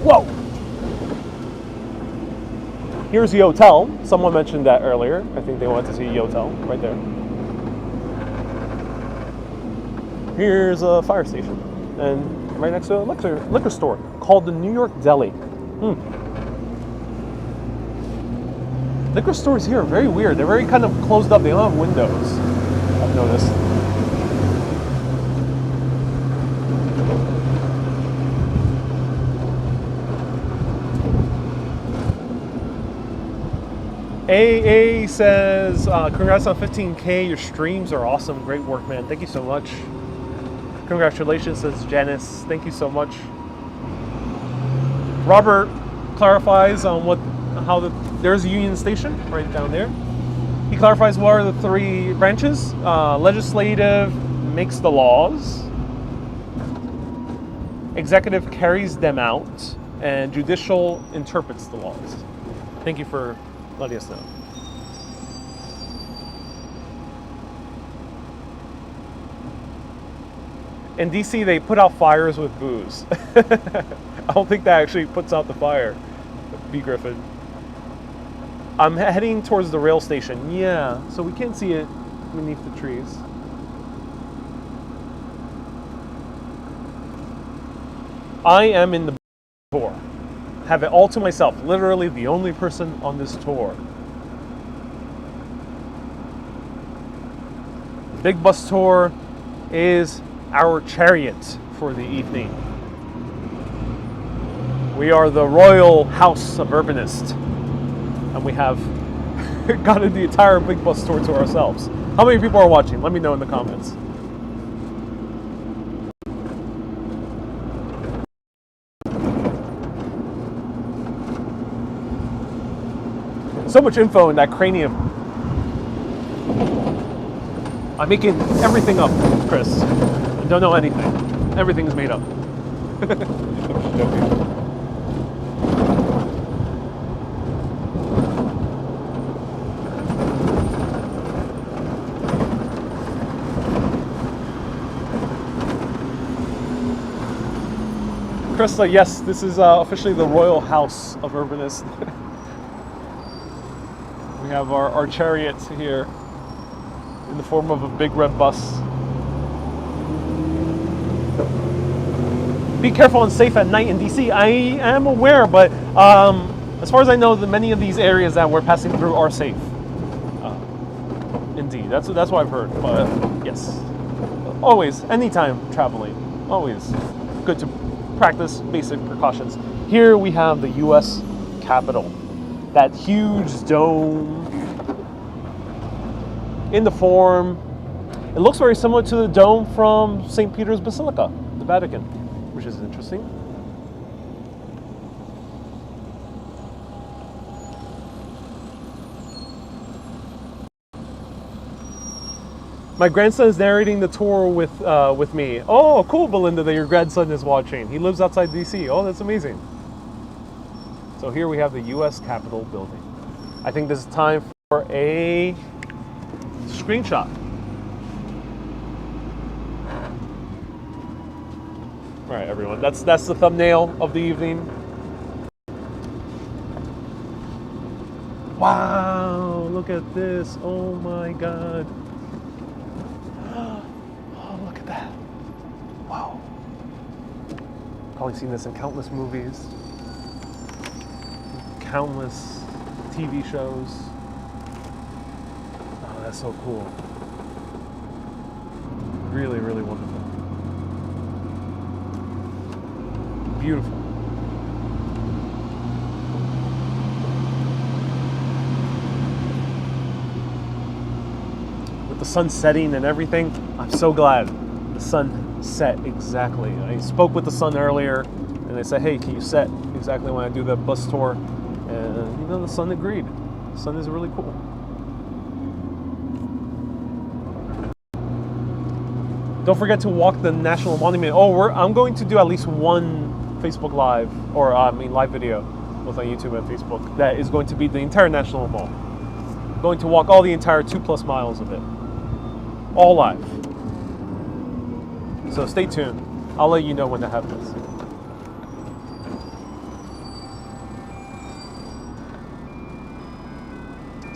Whoa! Here's the hotel. Someone mentioned that earlier. I think they wanted to see the hotel right there. Here's a fire station. And right next to a liquor store called the New York Deli. Liquor stores here are very weird. They're very kind of closed up. They don't have windows, I've noticed. AA says, congrats on 15K. Your streams are awesome. Great work, man. Thank you so much. Congratulations, says Janice. Thank you so much. Robert clarifies on there's a Union Station right down there. He clarifies what are the 3 branches. Legislative makes the laws. Executive carries them out. And judicial interprets the laws. Thank you for letting us know. In DC, they put out fires with booze. I don't think that actually puts out the fire. B. Griffin. I'm heading towards the rail station. Yeah, so we can't see it beneath the trees. I am in the tour. Have it all to myself. Literally the only person on this tour. Big Bus Tour is our chariot for the evening. We are the royal house of Urbanist, and we have gotten the entire Big Bus Tour to ourselves. How many people are watching? Let me know in the comments. So much info in that cranium. I'm making everything up, Chris. I don't know anything. Everything's made up. I'm just joking. Krista, yes, this is officially the royal house of Urbanist. We have our chariots here in the form of a big red bus. Be careful and safe at night in DC. I am aware, but as far as I know, many of these areas that we're passing through are safe. Indeed, that's what I've heard. But yes, always, anytime traveling, always good to practice basic precautions. Here we have the U.S. Capitol, that huge dome in the form. It looks very similar to the dome from St. Peter's Basilica, the Vatican, which is interesting. My grandson is narrating the tour with me. Oh, cool, Belinda, that your grandson is watching. He lives outside DC. Oh, that's amazing. So here we have the U.S. Capitol building. I think this is time for a screenshot. All right, everyone. That's the thumbnail of the evening. Wow! Look at this. Oh my God. Oh, look at that. Wow. Probably seen this in countless movies, countless TV shows. Oh, that's so cool. Really, really wonderful. Beautiful. With the sun setting and everything, I'm so glad the sun set exactly. I spoke with the sun earlier and they said, hey, can you set exactly when I do the bus tour? And you know, the sun agreed. The sun is really cool. Don't forget to walk the National Monument. Oh, I'm going to do at least one Facebook Live, or live video, both on YouTube and Facebook. That is going to be the entire National Mall. I'm going to walk all the entire 2+ miles of it, all live. So stay tuned. I'll let you know when that happens.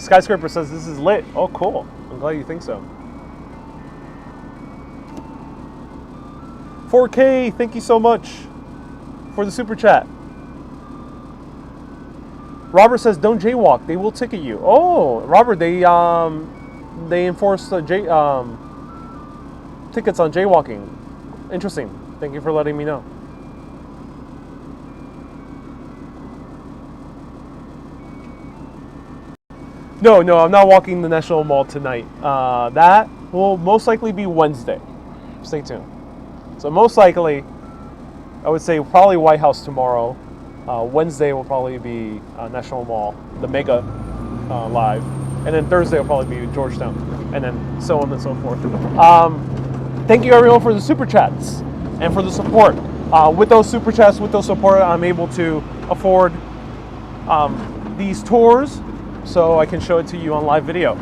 Skyscraper says this is lit. Oh, cool. I'm glad you think so. 4K, thank you so much for the super chat. Robert says, don't jaywalk, they will ticket you. Oh, Robert, they enforce tickets on jaywalking. Interesting. Thank you for letting me know. No, I'm not walking the National Mall tonight. That will most likely be Wednesday. Stay tuned. So most likely, I would say probably White House tomorrow. Wednesday will probably be National Mall, the Mega Live. And then Thursday will probably be Georgetown. And then so on and so forth. Thank you everyone for the super chats and for the support. With those super chats, with those support, I'm able to afford these tours so I can show it to you on live video.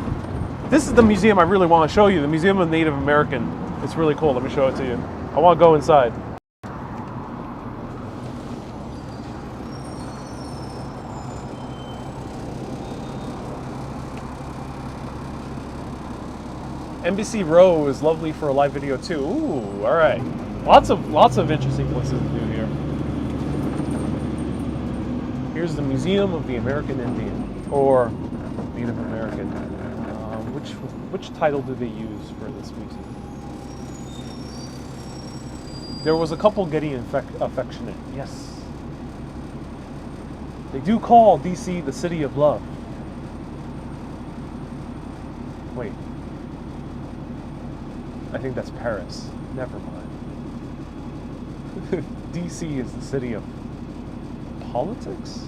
This is the museum I really want to show you, the Museum of Native American. It's really cool. Let me show it to you. I want to go inside. Embassy Row is lovely for a live video too. Ooh, all right. Lots of interesting places to do here. Here's the Museum of the American Indian, or Native American. Which title do they use for this museum? There was a couple getting affectionate. Yes. They do call DC the city of love. Wait. I think that's Paris. Never mind. DC is the city of politics?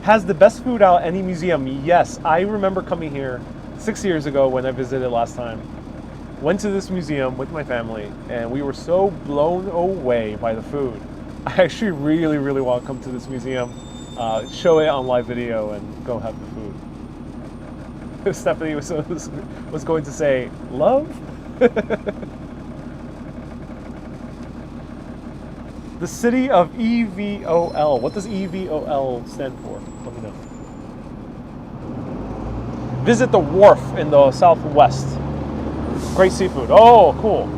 Has the best food out any museum? Yes, I remember coming here 6 years ago when I visited last time. Went to this museum with my family and we were so blown away by the food. I actually really, really want to come to this museum, show it on live video and go have the food. Stephanie was going to say, love? The city of EVOL. What does EVOL stand for? Let me know. Visit the wharf in the southwest. Great seafood. Oh, cool.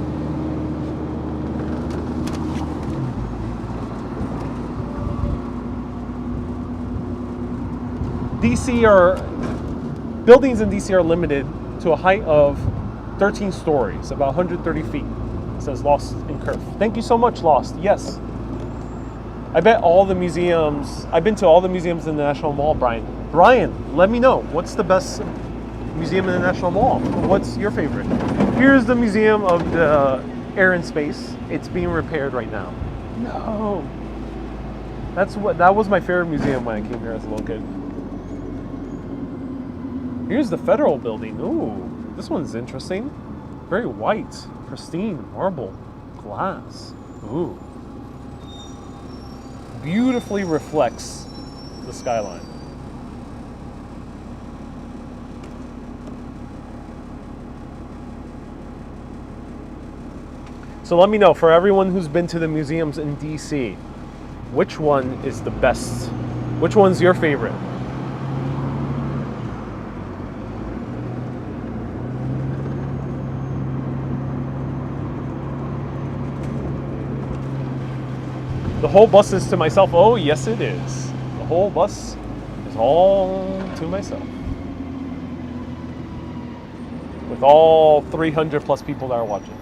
Buildings in DC are limited to a height of 13 stories, about 130 feet. It says Lost in Curve. Thank you so much, Lost. Yes. I bet all the museums, I've been to all the museums in the National Mall, Brian. Brian, let me know. What's the best museum in the National Mall? What's your favorite? Here's the Museum of the Air and Space. It's being repaired right now. No. That was my favorite museum when I came here as a little kid. Here's the Federal Building. Ooh, this one's interesting. Very white, pristine marble, glass. Ooh. Beautifully reflects the skyline. So let me know, for everyone who's been to the museums in DC, which one is the best? Which one's your favorite? The whole bus is to myself. Oh, yes, it is. The whole bus is all to myself. With all 300 plus people that are watching.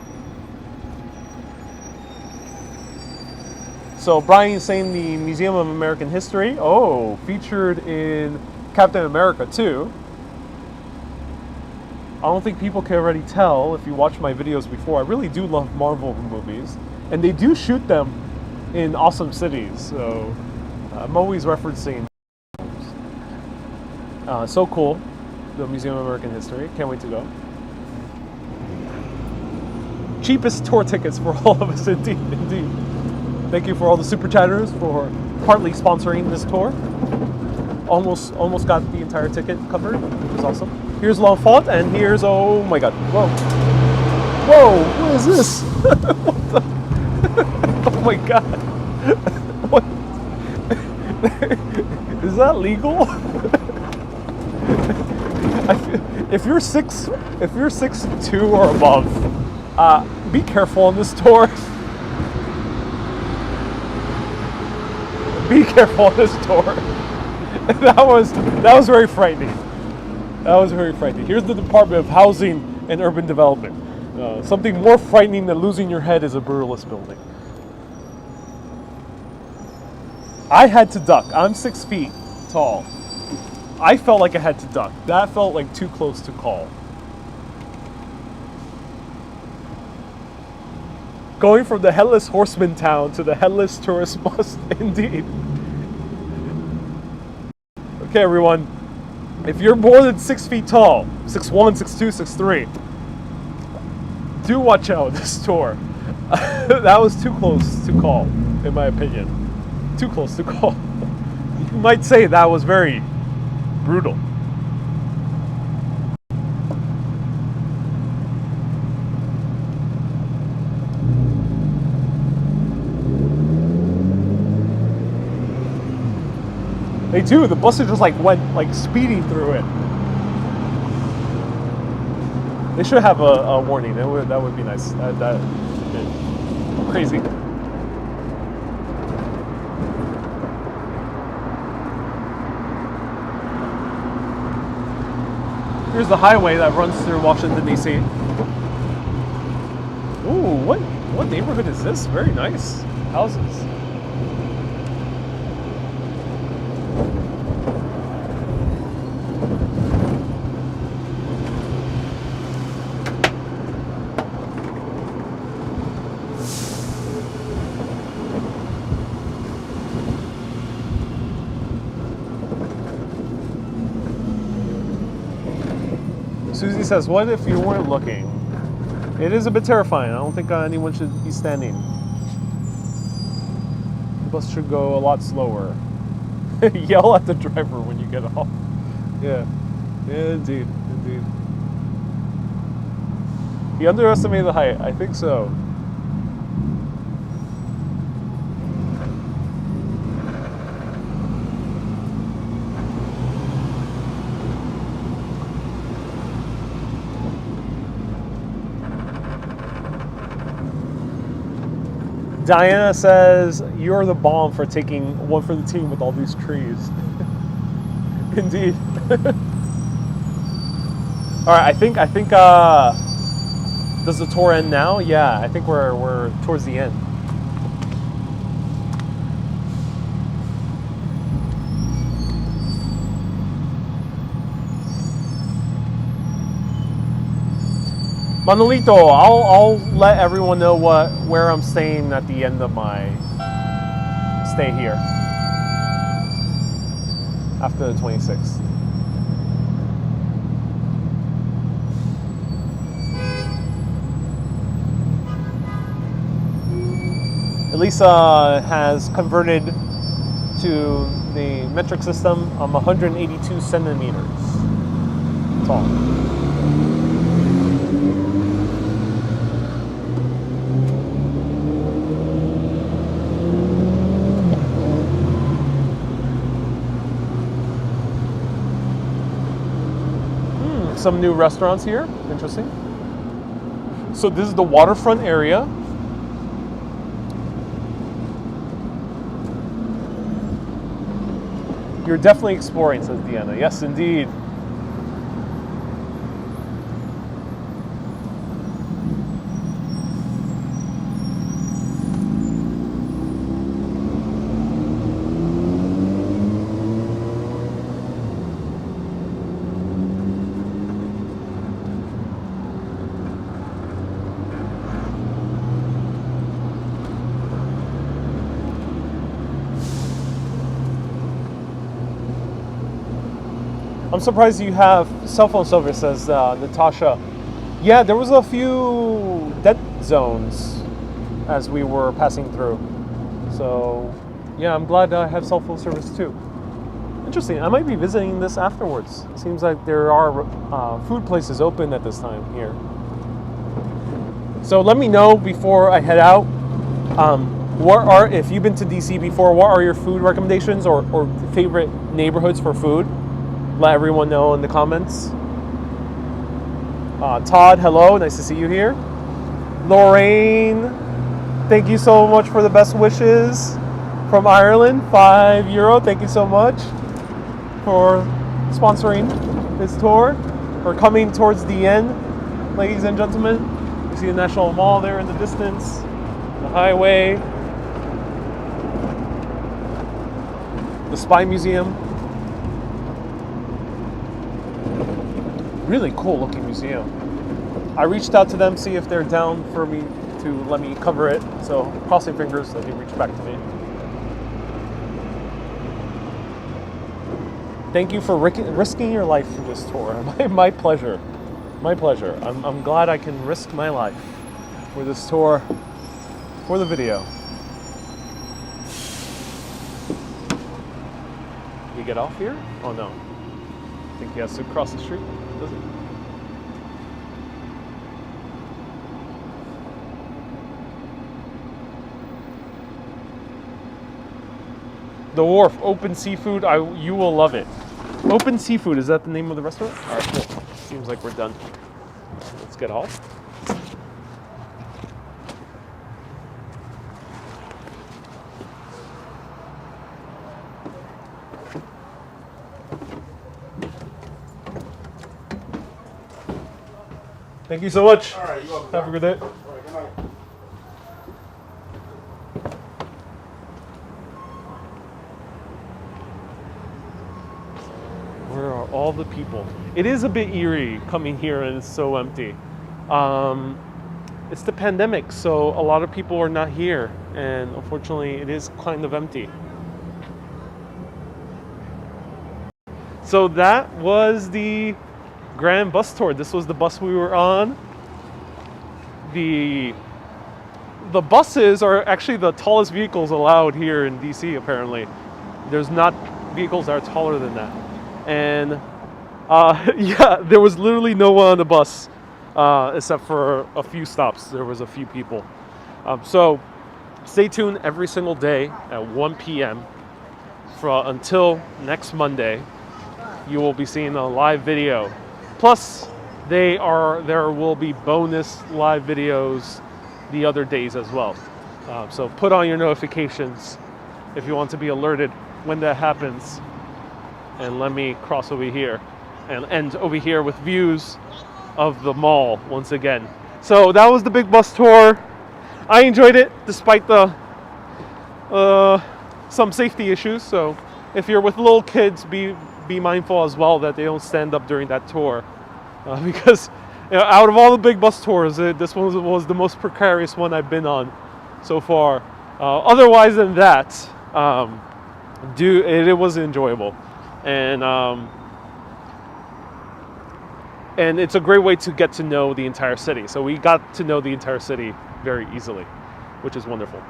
So Brian is saying the Museum of American History. Oh, featured in Captain America 2. I don't think people can already tell if you watch my videos before. I really do love Marvel movies. And they do shoot them in awesome cities, so I'm always referencing. So cool, the Museum of American History. Can't wait to go. Cheapest tour tickets for all of us, indeed. Thank you for all the super chatters for partly sponsoring this tour. Almost got the entire ticket covered, which is awesome. Here's L'Enfant, and here's, oh my god, whoa, what is this? What the? Oh my god. What? Is that legal? If you're 6'2" or above, be careful on this tour. Be careful on this tour. That was very frightening. That was very frightening. Here's the Department of Housing and Urban Development. Something more frightening than losing your head is a Brutalist building. I had to duck. I'm 6 feet tall. I felt like I had to duck. That felt like too close to call. Going from the Headless Horseman town to the Headless Tourist bus, indeed. Okay, everyone. If you're more than 6 feet tall, 6'1", 6'2", 6'3", do watch out this tour. That was too close to call, in my opinion. Too close to call. You might say that was very brutal. They do. The buses just went speeding through it. They should have a warning. That would be nice. That crazy. Here's the highway that runs through Washington, D.C. Ooh, what neighborhood is this? Very nice houses. Susie says, what if you weren't looking? It is a bit terrifying. I don't think anyone should be standing. The bus should go a lot slower. Yell at the driver when you get off. Yeah, indeed. He underestimated the height. I think so. Diana says, "You're the bomb for taking one for the team with all these trees." Indeed. All right, I think. Does the tour end now? Yeah, I think we're towards the end. Manolito, I'll let everyone know where I'm staying at the end of my stay here after the 26th. Elisa has converted to the metric system. I'm 182 centimeters tall. Some new restaurants here. Interesting. So this is the waterfront area. You're definitely exploring, says Deanna. Yes, indeed. I'm surprised you have cell phone service, says Natasha. Yeah, there was a few dead zones as we were passing through. So, yeah, I'm glad I have cell phone service too. Interesting. I might be visiting this afterwards. It seems like there are food places open at this time here. So let me know before I head out. If you've been to DC before, what are your food recommendations or favorite neighborhoods for food? Let everyone know in the comments. Todd, hello, nice to see you here. Lorraine, thank you so much for the best wishes from Ireland. €5, thank you so much for sponsoring this tour. We're coming towards the end, ladies and gentlemen. You see the National Mall there in the distance, the highway, the Spy Museum. Really cool looking museum. I reached out to them, see if they're down for me to let me cover it. So crossing fingers that they reach back to me. Thank you for risking your life for this tour. My pleasure. My pleasure. I'm glad I can risk my life for this tour, for the video. We get off here? Oh no. I think he has to cross the street. Does it? The Wharf, Open Seafood. You will love it. Open Seafood, is that the name of the restaurant? All right, cool. Seems like we're done. Let's get off. Thank you so much. All right, you're welcome. Have a good day. All right, good night. Where are all the people? It is a bit eerie coming here and it's so empty. It's the pandemic, so a lot of people are not here, and unfortunately it is kind of empty. So that was the Grand Bus Tour. This was the bus we were on. The buses are actually the tallest vehicles allowed here in DC, apparently. There's not vehicles that are taller than that. And yeah, there was literally no one on the bus except for a few stops. There was a few people. So stay tuned every single day at 1 p.m. Until next Monday. You will be seeing a live video. Plus, there will be bonus live videos the other days as well. So put on your notifications if you want to be alerted when that happens. And let me cross over here and end over here with views of the mall once again. So that was the Big Bus tour. I enjoyed it despite the some safety issues. So if you're with little kids, be mindful as well that they don't stand up during that tour, because out of all the Big Bus tours, this one was the most precarious one I've been on so far. Otherwise than that, it was enjoyable, and it's a great way to get to know the entire city. So we got to know the entire city very easily, which is wonderful.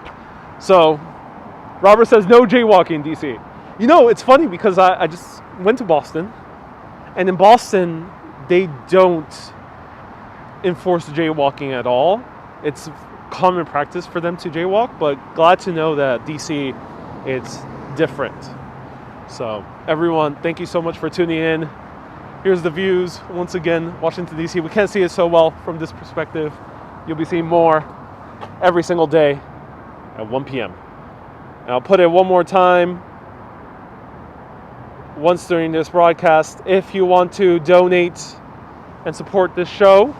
So Robert says no jaywalking in DC. You know, it's funny because I just went to Boston, and in Boston they don't enforce jaywalking at all. It's common practice for them to jaywalk, but glad to know that DC, it's different. So everyone, thank you so much for tuning in. Here's the views once again, Washington DC. We can't see it so well from this perspective. You'll be seeing more every single day at 1 p.m. And I'll put it one more time once during this broadcast. If you want to donate and support this show,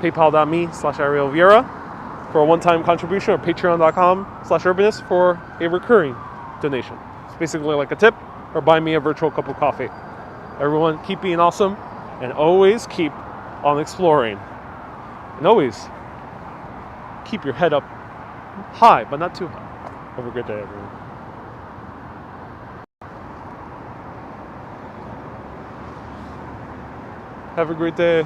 paypal.me/Ariel Vieira for a one-time contribution, or patreon.com/Urbanist for a recurring donation. It's basically like a tip, or buy me a virtual cup of coffee. Everyone, keep being awesome, and always keep on exploring. And always keep your head up high, but not too high. Have a great day, everyone. Have a great day.